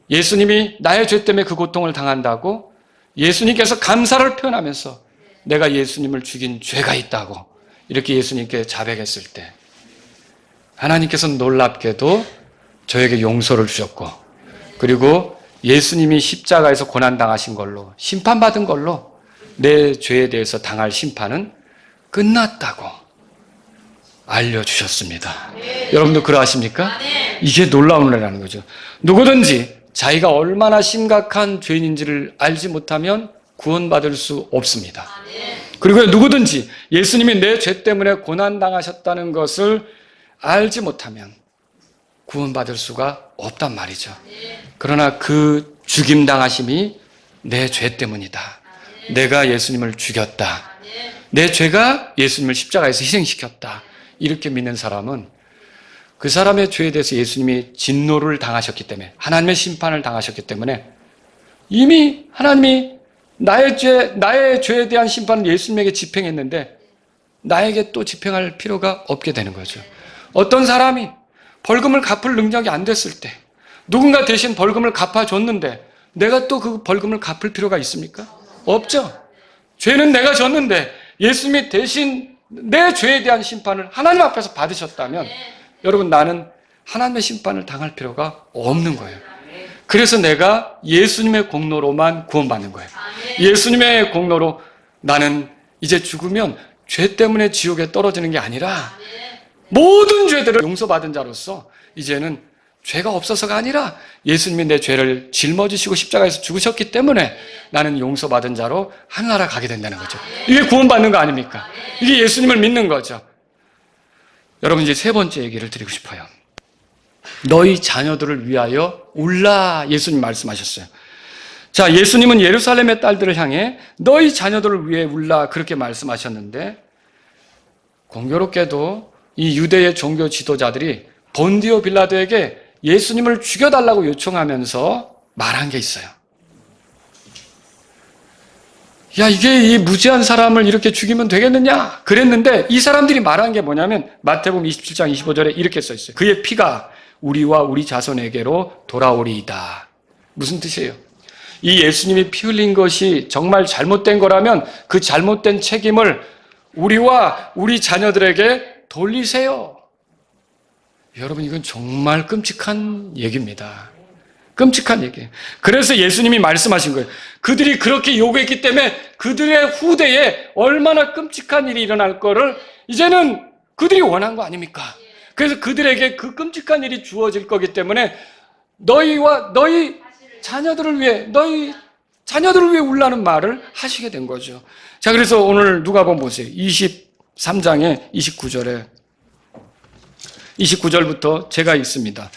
예수님이 나의 죄 때문에 그 고통을 당한다고 예수님께서 감사를 표현하면서 내가 예수님을 죽인 죄가 있다고 이렇게 예수님께 자백했을 때 하나님께서는 놀랍게도 저에게 용서를 주셨고, 그리고 예수님이 십자가에서 고난당하신 걸로, 심판받은 걸로 내 죄에 대해서 당할 심판은 끝났다고 알려주셨습니다. 여러분도 그러하십니까? 이게 놀라운 은혜라는 거죠. 누구든지 자기가 얼마나 심각한 죄인인지를 알지 못하면 구원받을 수 없습니다. 그리고 누구든지 예수님이 내 죄 때문에 고난당하셨다는 것을 알지 못하면 구원받을 수가 없단 말이죠. 그러나 그 죽임당하심이 내 죄 때문이다. 내가 예수님을 죽였다. 내 죄가 예수님을 십자가에서 희생시켰다. 이렇게 믿는 사람은 그 사람의 죄에 대해서 예수님이 진노를 당하셨기 때문에, 하나님의 심판을 당하셨기 때문에 이미 하나님이 나의 죄에 대한 심판을 예수님에게 집행했는데 나에게 또 집행할 필요가 없게 되는 거죠. 어떤 사람이 벌금을 갚을 능력이 안 됐을 때 누군가 대신 벌금을 갚아줬는데 내가 또 그 벌금을 갚을 필요가 있습니까? 없죠. 죄는 내가 졌는데 예수님이 대신 내 죄에 대한 심판을 하나님 앞에서 받으셨다면 여러분, 나는 하나님의 심판을 당할 필요가 없는 거예요. 그래서 내가 예수님의 공로로만 구원받는 거예요. 예수님의 공로로 나는 이제 죽으면 죄 때문에 지옥에 떨어지는 게 아니라 모든 죄들을 용서받은 자로서 이제는 죄가 없어서가 아니라 예수님이 내 죄를 짊어지시고 십자가에서 죽으셨기 때문에 나는 용서받은 자로 하늘나라 가게 된다는 거죠. 이게 구원받는 거 아닙니까? 이게 예수님을 믿는 거죠. 여러분, 이제 세 번째 얘기를 드리고 싶어요. 너희 자녀들을 위하여 울라, 예수님 말씀하셨어요. 자, 예수님은 예루살렘의 딸들을 향해 너희 자녀들을 위해 울라 그렇게 말씀하셨는데, 공교롭게도 이 유대의 종교 지도자들이 본디오 빌라도에게 예수님을 죽여달라고 요청하면서 말한 게 있어요. 야, 이게 이 무지한 사람을 이렇게 죽이면 되겠느냐? 그랬는데 이 사람들이 말한 게 뭐냐면 마태복음 27장 25절에 이렇게 써 있어요. 그의 피가 우리와 우리 자손에게로 돌아오리이다. 무슨 뜻이에요? 이 예수님이 피 흘린 것이 정말 잘못된 거라면 그 잘못된 책임을 우리와 우리 자녀들에게 돌리세요. 여러분, 이건 정말 끔찍한 얘기입니다. 끔찍한 얘기예요. 그래서 예수님이 말씀하신 거예요. 그들이 그렇게 요구했기 때문에 그들의 후대에 얼마나 끔찍한 일이 일어날 거를 이제는 그들이 원한 거 아닙니까? 그래서 그들에게 그 끔찍한 일이 주어질 거기 때문에 너희와 너희 자녀들을 위해 울라는 말을 하시게 된 거죠. 자, 그래서 오늘 누가복음 보세요. 23장의 29절부터 제가 읽습니다.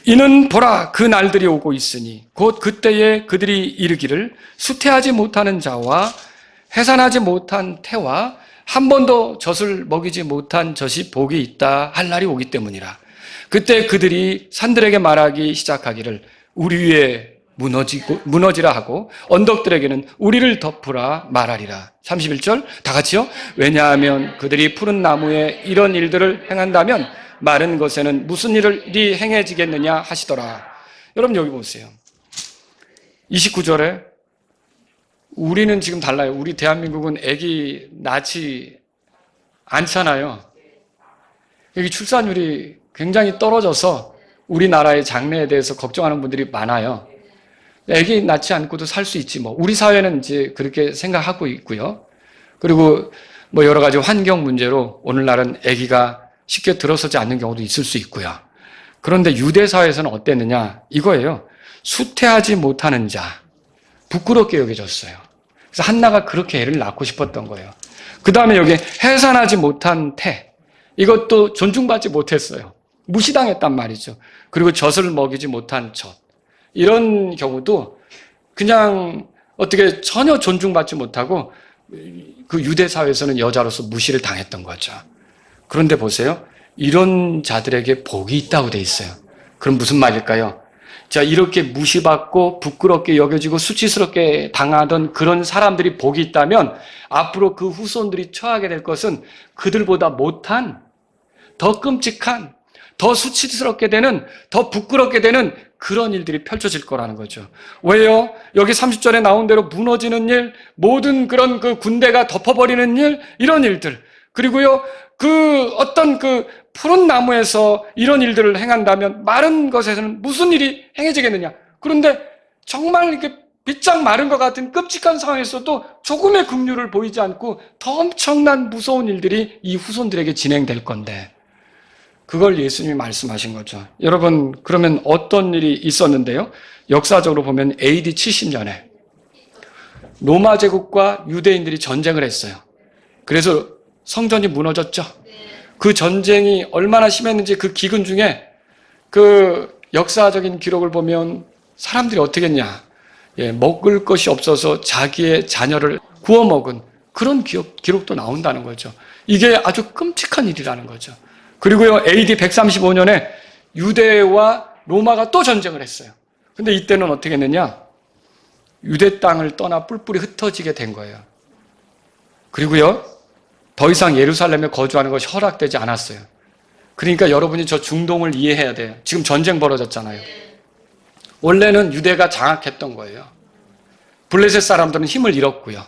이는 보라, 그 날들이 오고 있으니 곧 그때에 그들이 이르기를 수태하지 못하는 자와 해산하지 못한 태와 한 번도 젖을 먹이지 못한 젖이 복이 있다 할 날이 오기 때문이라. 그때 그들이 산들에게 말하기 시작하기를 우리 위에 무너지라 하고 언덕들에게는 우리를 덮으라 말하리라. 31절 다 같이요. 왜냐하면 그들이 푸른 나무에 이런 일들을 행한다면 마른 것에는 무슨 일이 행해지겠느냐 하시더라. 여러분, 여기 보세요. 29절에 우리는 지금 달라요. 우리 대한민국은 아기 낳지 않잖아요. 여기 출산율이 굉장히 떨어져서 우리나라의 장래에 대해서 걱정하는 분들이 많아요. 아기 낳지 않고도 살 수 있지 뭐. 우리 사회는 이제 그렇게 생각하고 있고요. 그리고 뭐 여러 가지 환경 문제로 오늘날은 아기가 쉽게 들어서지 않는 경우도 있을 수 있고요. 그런데 유대 사회에서는 어땠느냐? 이거예요. 수태하지 못하는 자, 부끄럽게 여겨졌어요. 그래서 한나가 그렇게 애를 낳고 싶었던 거예요. 그 다음에 여기 해산하지 못한 태, 이것도 존중받지 못했어요. 무시당했단 말이죠. 그리고 젖을 먹이지 못한 젖, 이런 경우도 그냥 어떻게 전혀 존중받지 못하고 그 유대 사회에서는 여자로서 무시를 당했던 거죠. 그런데 보세요. 이런 자들에게 복이 있다고 돼 있어요. 그럼 무슨 말일까요? 자, 이렇게 무시받고 부끄럽게 여겨지고 수치스럽게 당하던 그런 사람들이 복이 있다면 앞으로 그 후손들이 처하게 될 것은 그들보다 못한, 더 끔찍한, 더 수치스럽게 되는, 더 부끄럽게 되는 그런 일들이 펼쳐질 거라는 거죠. 왜요? 여기 30절에 나온 대로 무너지는 일, 모든 그런 그 군대가 덮어버리는 일, 이런 일들. 그리고요, 어떤 푸른 나무에서 이런 일들을 행한다면 마른 것에서는 무슨 일이 행해지겠느냐. 그런데 정말 이렇게 비짝 마른 것 같은 끔찍한 상황에서도 조금의 긍휼을 보이지 않고 더 엄청난 무서운 일들이 이 후손들에게 진행될 건데, 그걸 예수님이 말씀하신 거죠. 여러분, 그러면 어떤 일이 있었는데요? 역사적으로 보면 AD 70년에 로마 제국과 유대인들이 전쟁을 했어요. 그래서 성전이 무너졌죠. 그 전쟁이 얼마나 심했는지 그 기근 중에 그 역사적인 기록을 보면 사람들이 어떻게 했냐. 먹을 것이 없어서 자기의 자녀를 구워 먹은 그런 기록도 나온다는 거죠. 이게 아주 끔찍한 일이라는 거죠. 그리고요, AD 135년에 유대와 로마가 또 전쟁을 했어요. 근데 이때는 어떻게 했느냐? 유대 땅을 떠나 뿔뿔이 흩어지게 된 거예요. 그리고요, 더 이상 예루살렘에 거주하는 것이 허락되지 않았어요. 그러니까 여러분이 저 중동을 이해해야 돼요. 지금 전쟁 벌어졌잖아요. 원래는 유대가 장악했던 거예요. 블레셋 사람들은 힘을 잃었고요.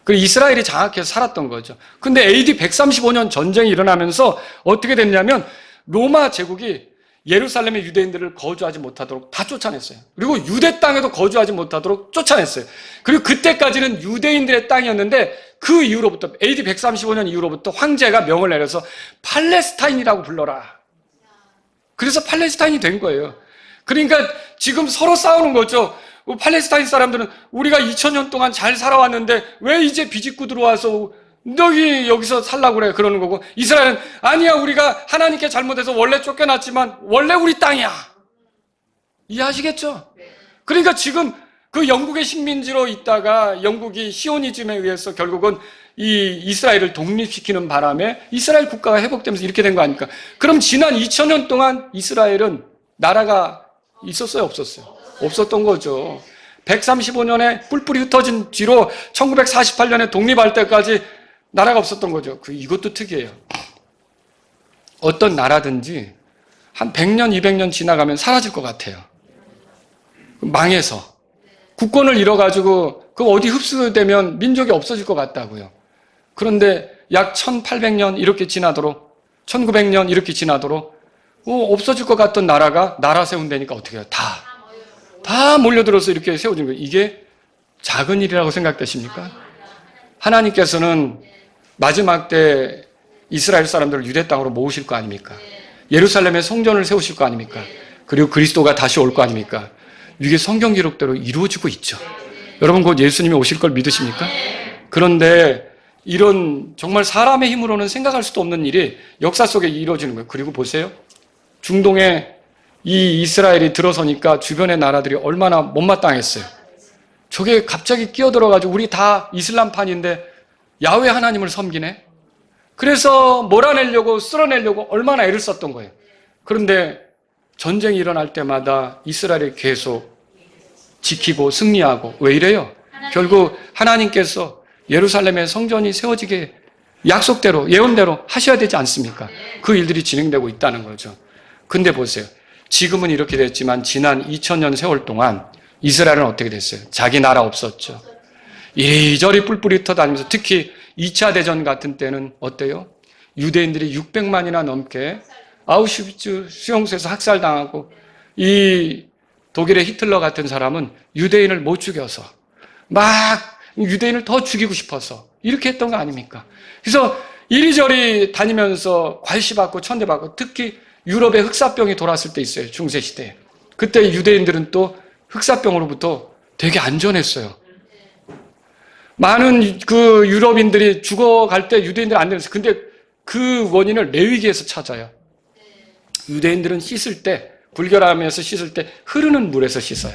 그리고 이스라엘이 장악해서 살았던 거죠. 근데 AD 135년 전쟁이 일어나면서 어떻게 됐냐면 로마 제국이 예루살렘의 유대인들을 거주하지 못하도록 다 쫓아냈어요. 그리고 유대 땅에도 거주하지 못하도록 쫓아냈어요. 그리고 그때까지는 유대인들의 땅이었는데 그 이후로부터 AD 135년 이후로부터 황제가 명을 내려서 팔레스타인이라고 불러라. 그래서 팔레스타인이 된 거예요. 그러니까 지금 서로 싸우는 거죠. 팔레스타인 사람들은 우리가 2000년 동안 잘 살아왔는데 왜 이제 비집고 들어와서 너희 여기서 살라고 그래 그러는 거고, 이스라엘은 아니야, 우리가 하나님께 잘못해서 원래 쫓겨났지만 원래 우리 땅이야. 이해하시겠죠? 그러니까 지금 그 영국의 식민지로 있다가 영국이 시오니즘에 의해서 결국은 이 이스라엘을 독립시키는 바람에 이스라엘 국가가 회복되면서 이렇게 된 거 아닙니까? 그럼 지난 2000년 동안 이스라엘은 나라가 있었어요, 없었어요? 없었던 거죠. 135년에 뿔뿔이 흩어진 뒤로 1948년에 독립할 때까지 나라가 없었던 거죠. 이것도 특이해요. 어떤 나라든지 한 100년, 200년 지나가면 사라질 것 같아요. 망해서. 국권을 잃어가지고 그 어디 흡수되면 민족이 없어질 것 같다고요. 그런데 약 1800년 이렇게 지나도록, 1900년 이렇게 지나도록 없어질 것 같던 나라가 나라 세운다니까 어떻게 해요? 다 몰려들어서 이렇게 세워진 거예요. 이게 작은 일이라고 생각되십니까? 하나님께서는 마지막 때 이스라엘 사람들을 유대 땅으로 모으실 거 아닙니까? 예루살렘에 성전을 세우실 거 아닙니까? 그리고 그리스도가 다시 올 거 아닙니까? 이게 성경 기록대로 이루어지고 있죠. 여러분 곧 예수님이 오실 걸 믿으십니까? 그런데 이런 정말 사람의 힘으로는 생각할 수도 없는 일이 역사 속에 이루어지는 거예요. 그리고 보세요. 중동에 이 이스라엘이 들어서니까 주변의 나라들이 얼마나 못마땅했어요. 저게 갑자기 끼어들어가지고 우리 다 이슬람판인데 야훼 하나님을 섬기네? 그래서 몰아내려고 쓸어내려고 얼마나 애를 썼던 거예요. 그런데 전쟁이 일어날 때마다 이스라엘이 계속 지키고 승리하고, 왜 이래요? 결국 하나님께서 예루살렘에 성전이 세워지게 약속대로, 예언대로 하셔야 되지 않습니까? 그 일들이 진행되고 있다는 거죠. 근데 보세요. 지금은 이렇게 됐지만 지난 2000년 세월 동안 이스라엘은 어떻게 됐어요? 자기 나라 없었죠. 이리저리 뿔뿔이 흩어다니면서, 특히 2차 대전 같은 때는 어때요? 유대인들이 600만이나 넘게 아우슈비츠 수용소에서 학살당하고, 이 독일의 히틀러 같은 사람은 유대인을 못 죽여서 막 유대인을 더 죽이고 싶어서 이렇게 했던 거 아닙니까? 그래서 이리저리 다니면서 괄시받고 천대받고, 특히 유럽에 흑사병이 돌았을 때 있어요. 중세시대에. 그때 유대인들은 또 흑사병으로부터 되게 안전했어요. 많은 그 유럽인들이 죽어갈 때 유대인들이 안 되면서, 근데 그 원인을 레위기에서 찾아요. 유대인들은 씻을 때, 불결함에서 씻을 때 흐르는 물에서 씻어요.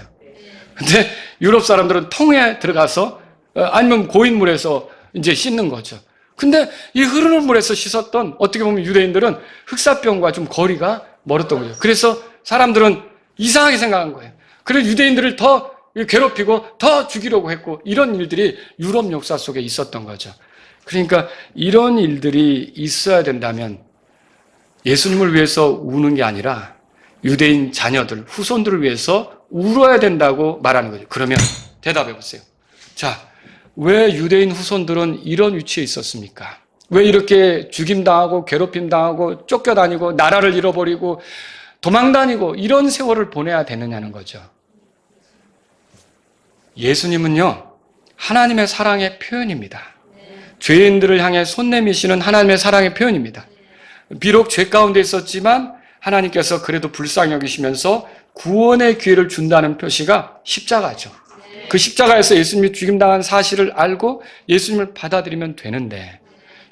근데 유럽 사람들은 통에 들어가서 아니면 고인 물에서 이제 씻는 거죠. 근데 이 흐르는 물에서 씻었던, 어떻게 보면 유대인들은 흑사병과 좀 거리가 멀었던 거죠. 그래서 사람들은 이상하게 생각한 거예요. 그래서 유대인들을 더 괴롭히고 더 죽이려고 했고, 이런 일들이 유럽 역사 속에 있었던 거죠. 그러니까 이런 일들이 있어야 된다면 예수님을 위해서 우는 게 아니라 유대인 자녀들, 후손들을 위해서 울어야 된다고 말하는 거죠. 그러면 대답해 보세요. 자, 왜 유대인 후손들은 이런 위치에 있었습니까? 왜 이렇게 죽임당하고 괴롭힘당하고 쫓겨다니고 나라를 잃어버리고 도망다니고 이런 세월을 보내야 되느냐는 거죠. 예수님은요, 하나님의 사랑의 표현입니다. 죄인들을 향해 손 내미시는 하나님의 사랑의 표현입니다. 비록 죄 가운데 있었지만 하나님께서 그래도 불쌍히 여기시면서 구원의 기회를 준다는 표시가 십자가죠. 그 십자가에서 예수님이 죽임당한 사실을 알고 예수님을 받아들이면 되는데,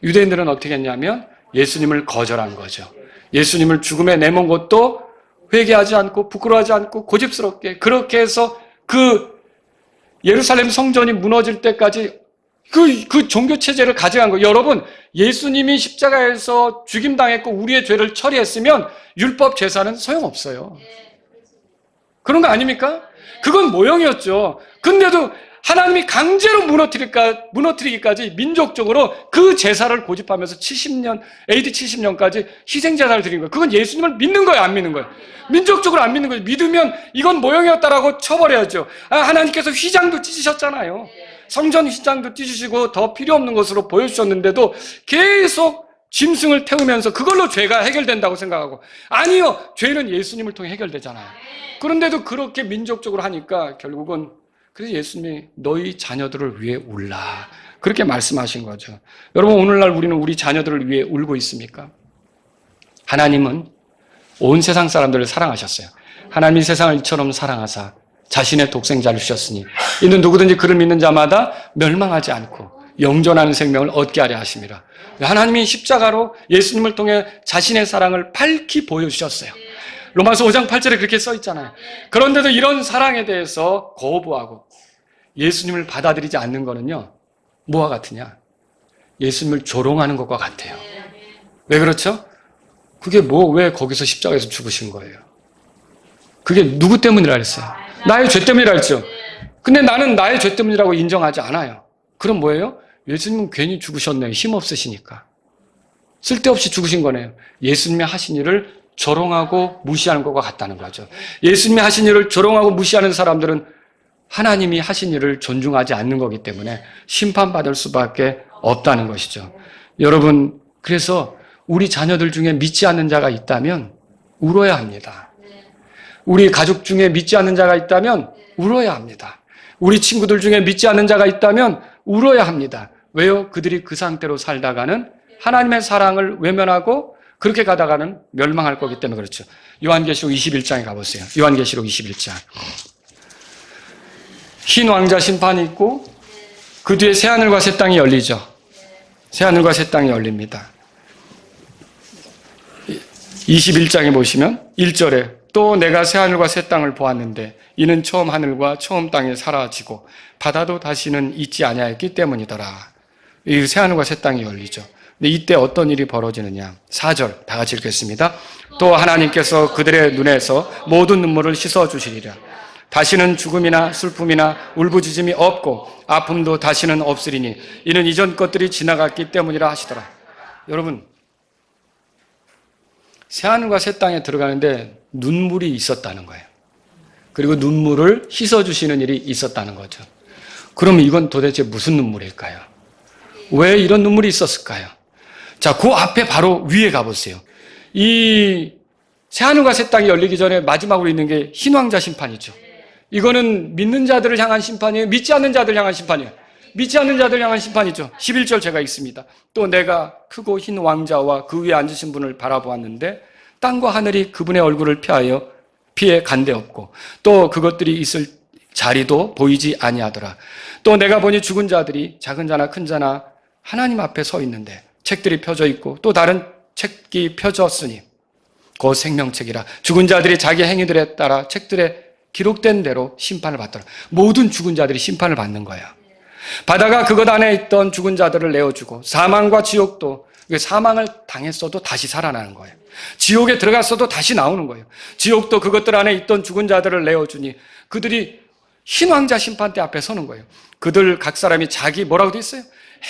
유대인들은 어떻게 했냐면 예수님을 거절한 거죠. 예수님을 죽음에 내몬 것도 회개하지 않고 부끄러워하지 않고 고집스럽게 그렇게 해서 그 예루살렘 성전이 무너질 때까지 그 종교 체제를 가져간 거예요. 여러분, 예수님이 십자가에서 죽임당했고 우리의 죄를 처리했으면 율법 제사는 소용없어요. 그런 거 아닙니까? 그건 모형이었죠. 근데도 하나님이 강제로 무너뜨리기까지 민족적으로 그 제사를 고집하면서 70년, AD 70년까지 희생제사를 드린 거예요. 그건 예수님을 믿는 거예요, 안 믿는 거예요? 민족적으로 안 믿는 거예요. 믿으면 이건 모형이었다라고 쳐버려야죠. 하나님께서 휘장도 찢으셨잖아요. 성전 휘장도 찢으시고 더 필요 없는 것으로 보여주셨는데도 계속 짐승을 태우면서 그걸로 죄가 해결된다고 생각하고, 아니요, 죄는 예수님을 통해 해결되잖아요. 그런데도 그렇게 민족적으로 하니까 결국은, 그래서 예수님이 너희 자녀들을 위해 울라, 그렇게 말씀하신 거죠. 여러분, 오늘날 우리는 우리 자녀들을 위해 울고 있습니까? 하나님은 온 세상 사람들을 사랑하셨어요. 하나님이 세상을 이처럼 사랑하사 자신의 독생자를 주셨으니 이는 누구든지 그를 믿는 자마다 멸망하지 않고 영존하는 생명을 얻게 하려 하심이라. 하나님이 십자가로 예수님을 통해 자신의 사랑을 밝히 보여주셨어요. 로마서 5장 8절에 그렇게 써 있잖아요. 그런데도 이런 사랑에 대해서 거부하고 예수님을 받아들이지 않는 거는요, 뭐와 같으냐? 예수님을 조롱하는 것과 같아요. 왜 그렇죠? 그게 왜 거기서 십자가에서 죽으신 거예요? 그게 누구 때문이라 했어요? 나의 죄 때문이라 했죠. 근데 나는 나의 죄 때문이라고 인정하지 않아요. 그럼 뭐예요? 예수님은 괜히 죽으셨네요. 힘없으시니까. 쓸데없이 죽으신 거네요. 예수님이 하신 일을 조롱하고 무시하는 것과 같다는 거죠. 예수님이 하신 일을 조롱하고 무시하는 사람들은 하나님이 하신 일을 존중하지 않는 거기 때문에 심판받을 수밖에 없다는 것이죠. 여러분, 그래서 우리 자녀들 중에 믿지 않는 자가 있다면 울어야 합니다. 우리 가족 중에 믿지 않는 자가 있다면 울어야 합니다. 우리 친구들 중에 믿지 않는 자가 있다면 울어야 합니다. 왜요? 그들이 그 상태로 살다가는 하나님의 사랑을 외면하고 그렇게 가다가는 멸망할 거기 때문에 그렇죠. 요한계시록 21장에 가보세요. 요한계시록 21장. 흰 왕자 심판이 있고 그 뒤에 새하늘과 새 땅이 열리죠. 새하늘과 새 땅이 열립니다. 21장에 보시면 1절에 또 내가 새하늘과 새 땅을 보았는데 이는 처음 하늘과 처음 땅이 사라지고 바다도 다시는 있지 아니하였기 때문이더라. 이 새하늘과 새 땅이 열리죠. 근데 이때 어떤 일이 벌어지느냐? 4절 다 같이 읽겠습니다. 또 하나님께서 그들의 눈에서 모든 눈물을 씻어주시리라. 다시는 죽음이나 슬픔이나 울부짖음이 없고 아픔도 다시는 없으리니 이는 이전 것들이 지나갔기 때문이라 하시더라. 여러분, 새하늘과 새 땅에 들어가는데 눈물이 있었다는 거예요. 그리고 눈물을 씻어주시는 일이 있었다는 거죠. 그러면 이건 도대체 무슨 눈물일까요? 왜 이런 눈물이 있었을까요? 자, 그 앞에 바로 위에 가보세요. 이 새하늘과 새 땅이 열리기 전에 마지막으로 있는 게 흰왕자 심판이죠. 이거는 믿는 자들을 향한 심판이에요? 믿지 않는 자들을 향한 심판이에요? 믿지 않는 자들을 향한 심판이죠. 11절 제가 읽습니다. 또 내가 크고 흰 왕자와 그 위에 앉으신 분을 바라보았는데 땅과 하늘이 그분의 얼굴을 피해 간데 없고 또 그것들이 있을 자리도 보이지 아니하더라. 또 내가 보니 죽은 자들이 작은 자나 큰 자나 하나님 앞에 서 있는데 책들이 펴져 있고 또 다른 책이 펴졌으니 그 생명책이라. 죽은 자들이 자기 행위들에 따라 책들에 기록된 대로 심판을 받더라. 모든 죽은 자들이 심판을 받는 거야. 바다가 그것 안에 있던 죽은 자들을 내어주고 사망과 지옥도, 사망을 당했어도 다시 살아나는 거예요. 지옥에 들어갔어도 다시 나오는 거예요. 지옥도 그것들 안에 있던 죽은 자들을 내어주니 그들이 흰왕자 심판대 앞에 서는 거예요. 그들 각 사람이 자기 뭐라고 돼 있어요?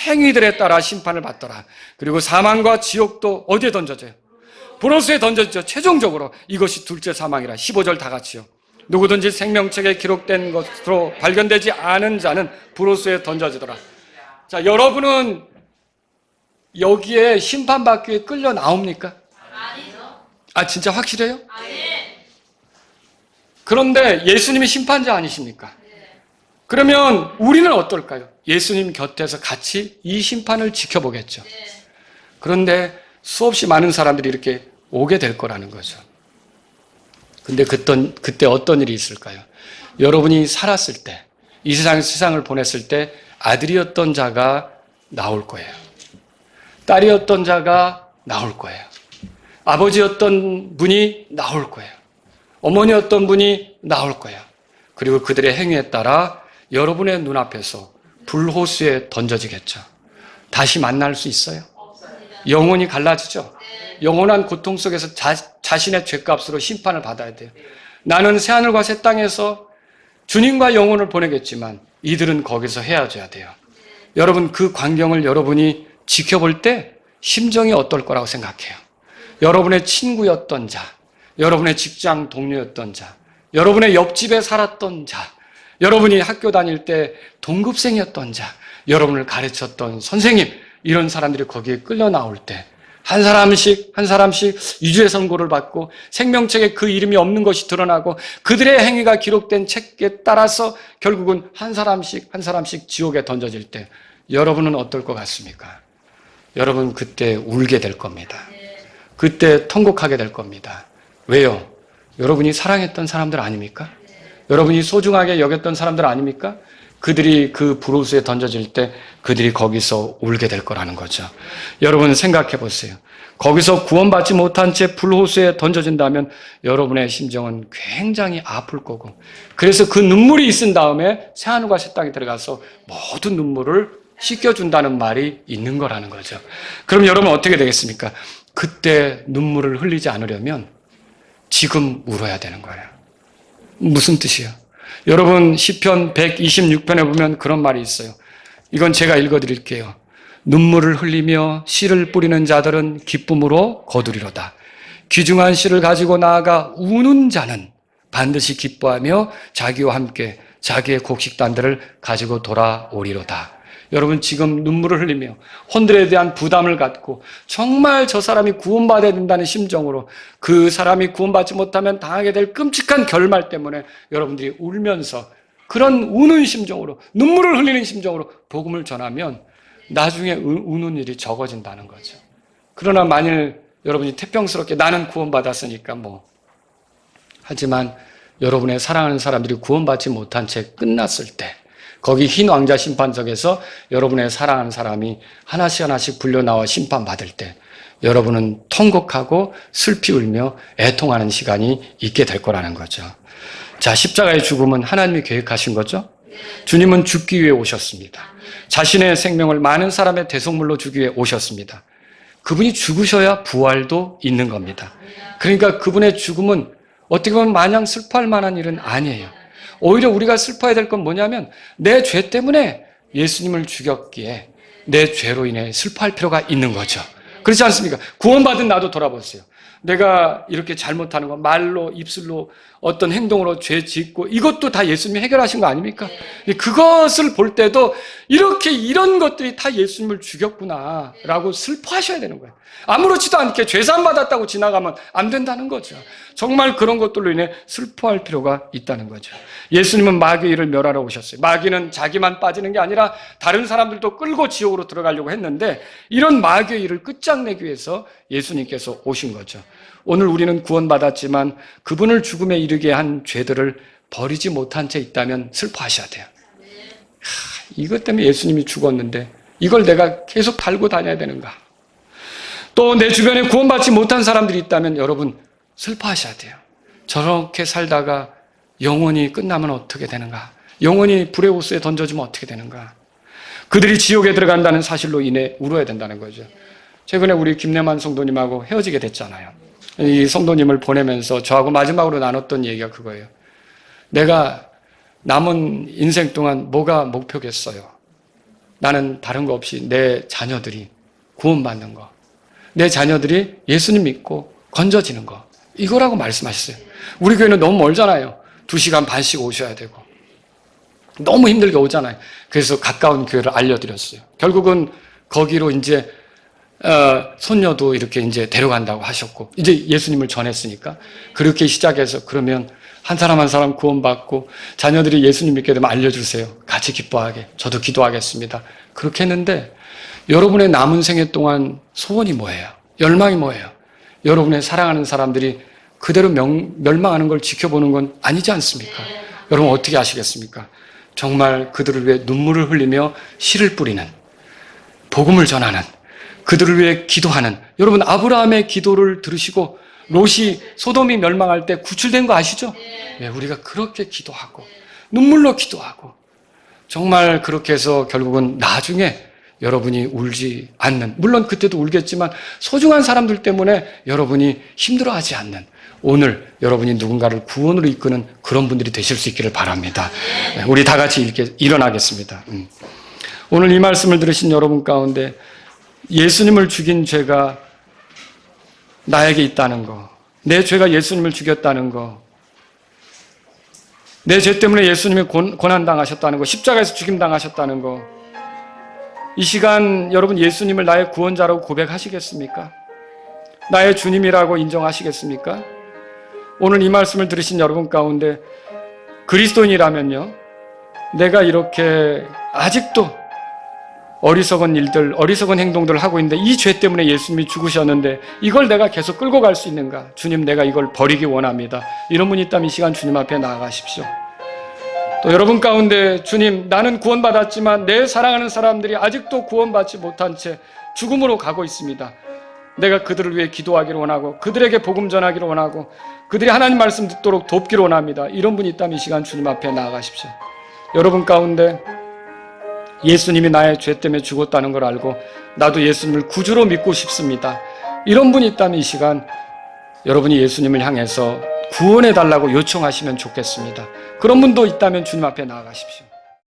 행위들에 따라 심판을 받더라. 그리고 사망과 지옥도 어디에 던져져요? 브로스에 던져지죠. 최종적으로 이것이 둘째 사망이라. 15절 다 같이요. 누구든지 생명책에 기록된 것으로 발견되지 않은 자는 브로스에 던져지더라. 자, 여러분은 여기에 심판받기 위해 끌려 나옵니까? 아니죠. 진짜 확실해요? 아니. 그런데 예수님이 심판자 아니십니까? 그러면 우리는 어떨까요? 예수님 곁에서 같이 이 심판을 지켜보겠죠. 그런데 수없이 많은 사람들이 이렇게 오게 될 거라는 거죠. 근데 그때 어떤 일이 있을까요? 여러분이 살았을 때, 이 세상을 보냈을 때 아들이었던 자가 나올 거예요. 딸이었던 자가 나올 거예요. 아버지였던 분이 나올 거예요. 어머니였던 분이 나올 거예요. 그리고 그들의 행위에 따라 여러분의 눈앞에서 불호수에 던져지겠죠. 다시 만날 수 있어요? 영혼이 갈라지죠. 영원한 고통 속에서 자신의 죄값으로 심판을 받아야 돼요. 나는 새하늘과 새 땅에서 주님과 영혼을 보내겠지만 이들은 거기서 헤어져야 돼요. 여러분, 그 광경을 여러분이 지켜볼 때 심정이 어떨 거라고 생각해요? 여러분의 친구였던 자, 여러분의 직장 동료였던 자, 여러분의 옆집에 살았던 자, 여러분이 학교 다닐 때 동급생이었던 자, 여러분을 가르쳤던 선생님, 이런 사람들이 거기에 끌려 나올 때 한 사람씩 유죄 선고를 받고 생명책에 그 이름이 없는 것이 드러나고 그들의 행위가 기록된 책에 따라서 결국은 한 사람씩 지옥에 던져질 때 여러분은 어떨 것 같습니까? 여러분 그때 울게 될 겁니다. 그때 통곡하게 될 겁니다. 왜요? 여러분이 사랑했던 사람들 아닙니까? 여러분이 소중하게 여겼던 사람들 아닙니까? 그들이 그 불호수에 던져질 때 그들이 거기서 울게 될 거라는 거죠. 여러분 생각해 보세요. 거기서 구원받지 못한 채 불호수에 던져진다면 여러분의 심정은 굉장히 아플 거고, 그래서 그 눈물이 있은 다음에 새하늘과 새 땅에 들어가서 모든 눈물을 씻겨준다는 말이 있는 거라는 거죠. 그럼 여러분 어떻게 되겠습니까? 그때 눈물을 흘리지 않으려면 지금 울어야 되는 거예요. 무슨 뜻이에요? 여러분 시편 126편에 보면 그런 말이 있어요. 이건 제가 읽어드릴게요. 눈물을 흘리며 씨를 뿌리는 자들은 기쁨으로 거두리로다. 귀중한 씨를 가지고 나아가 우는 자는 반드시 기뻐하며 자기와 함께 자기의 곡식단들을 가지고 돌아오리로다. 여러분 지금 눈물을 흘리며 혼들에 대한 부담을 갖고 정말 저 사람이 구원받아야 된다는 심정으로 그 사람이 구원받지 못하면 당하게 될 끔찍한 결말 때문에 여러분들이 울면서 그런 우는 심정으로, 눈물을 흘리는 심정으로 복음을 전하면 나중에 우는 일이 적어진다는 거죠. 그러나 만일 여러분이 태평스럽게 나는 구원받았으니까 하지만 여러분의 사랑하는 사람들이 구원받지 못한 채 끝났을 때 거기 흰 왕자 심판석에서 여러분의 사랑하는 사람이 하나씩 불려나와 심판받을 때 여러분은 통곡하고 슬피 울며 애통하는 시간이 있게 될 거라는 거죠. 자, 십자가의 죽음은 하나님이 계획하신 거죠. 주님은 죽기 위해 오셨습니다. 자신의 생명을 많은 사람의 대속물로 주기 위해 오셨습니다. 그분이 죽으셔야 부활도 있는 겁니다. 그러니까 그분의 죽음은 어떻게 보면 마냥 슬퍼할 만한 일은 아니에요. 오히려 우리가 슬퍼해야 될 건 뭐냐면 내 죄 때문에 예수님을 죽였기에 내 죄로 인해 슬퍼할 필요가 있는 거죠. 그렇지 않습니까? 구원받은 나도 돌아보세요. 내가 이렇게 잘못하는 거, 말로, 입술로, 어떤 행동으로 죄 짓고 이것도 다 예수님이 해결하신 거 아닙니까? 그것을 볼 때도 이런 것들이 다 예수님을 죽였구나 라고 슬퍼하셔야 되는 거예요. 아무렇지도 않게 죄산 받았다고 지나가면 안 된다는 거죠. 정말 그런 것들로 인해 슬퍼할 필요가 있다는 거죠. 예수님은 마귀의 일을 멸하러 오셨어요. 마귀는 자기만 빠지는 게 아니라 다른 사람들도 끌고 지옥으로 들어가려고 했는데 이런 마귀의 일을 끝장내기 위해서 예수님께서 오신 거죠. 오늘 우리는 구원받았지만 그분을 죽음에 이르게 한 죄들을 버리지 못한 채 있다면 슬퍼하셔야 돼요. 이것 때문에 예수님이 죽었는데 이걸 내가 계속 달고 다녀야 되는가? 또 내 주변에 구원받지 못한 사람들이 있다면 여러분 슬퍼하셔야 돼요. 저렇게 살다가 영원히 끝나면 어떻게 되는가? 영원히 불의 호수에 던져지면 어떻게 되는가? 그들이 지옥에 들어간다는 사실로 인해 울어야 된다는 거죠. 최근에 우리 김래만 성도님하고 헤어지게 됐잖아요. 이 성도님을 보내면서 저하고 마지막으로 나눴던 얘기가 그거예요. 내가 남은 인생 동안 뭐가 목표겠어요? 나는 다른 거 없이 내 자녀들이 구원받는 거, 내 자녀들이 예수님 믿고 건져지는 거, 이거라고 말씀하셨어요. 우리 교회는 너무 멀잖아요. 2시간 반씩 오셔야 되고 너무 힘들게 오잖아요. 그래서 가까운 교회를 알려드렸어요. 결국은 거기로 이제 손녀도 이렇게 이제 데려간다고 하셨고 이제 예수님을 전했으니까 그렇게 시작해서 그러면 한 사람 한 사람 구원받고 자녀들이 예수님 믿게 되면 알려주세요. 같이 기뻐하게. 저도 기도하겠습니다. 그렇게 했는데 여러분의 남은 생애 동안 소원이 뭐예요? 열망이 뭐예요? 여러분의 사랑하는 사람들이 그대로 멸망하는 걸 지켜보는 건 아니지 않습니까? 여러분 어떻게 아시겠습니까? 정말 그들을 위해 눈물을 흘리며 씨를 뿌리는, 복음을 전하는 그들을 위해 기도하는, 여러분 아브라함의 기도를 들으시고 롯이 소돔이 멸망할 때 구출된 거 아시죠? 네, 우리가 그렇게 기도하고 눈물로 기도하고 정말 그렇게 해서 결국은 나중에 여러분이 울지 않는, 물론 그때도 울겠지만 소중한 사람들 때문에 여러분이 힘들어하지 않는, 오늘 여러분이 누군가를 구원으로 이끄는 그런 분들이 되실 수 있기를 바랍니다. 네, 우리 다 같이 일어나겠습니다. 오늘 이 말씀을 들으신 여러분 가운데 예수님을 죽인 죄가 나에게 있다는 거, 내 죄가 예수님을 죽였다는 거, 내 죄 때문에 예수님이 고난당하셨다는 거, 십자가에서 죽임당하셨다는 거, 이 시간 여러분 예수님을 나의 구원자라고 고백하시겠습니까? 나의 주님이라고 인정하시겠습니까? 오늘 이 말씀을 들으신 여러분 가운데 그리스도인이라면요, 내가 이렇게 아직도 어리석은 일들, 어리석은 행동들을 하고 있는데 이 죄 때문에 예수님이 죽으셨는데 이걸 내가 계속 끌고 갈 수 있는가? 주님, 내가 이걸 버리기 원합니다. 이런 분이 있다면 이 시간 주님 앞에 나아가십시오. 또 여러분 가운데 주님, 나는 구원받았지만 내 사랑하는 사람들이 아직도 구원받지 못한 채 죽음으로 가고 있습니다. 내가 그들을 위해 기도하기를 원하고 그들에게 복음 전하기를 원하고 그들이 하나님 말씀 듣도록 돕기를 원합니다. 이런 분이 있다면 이 시간 주님 앞에 나아가십시오. 여러분 가운데 예수님이 나의 죄 때문에 죽었다는 걸 알고 나도 예수님을 구주로 믿고 싶습니다. 이런 분이 있다면 이 시간 여러분이 예수님을 향해서 구원해달라고 요청하시면 좋겠습니다. 그런 분도 있다면 주님 앞에 나아가십시오.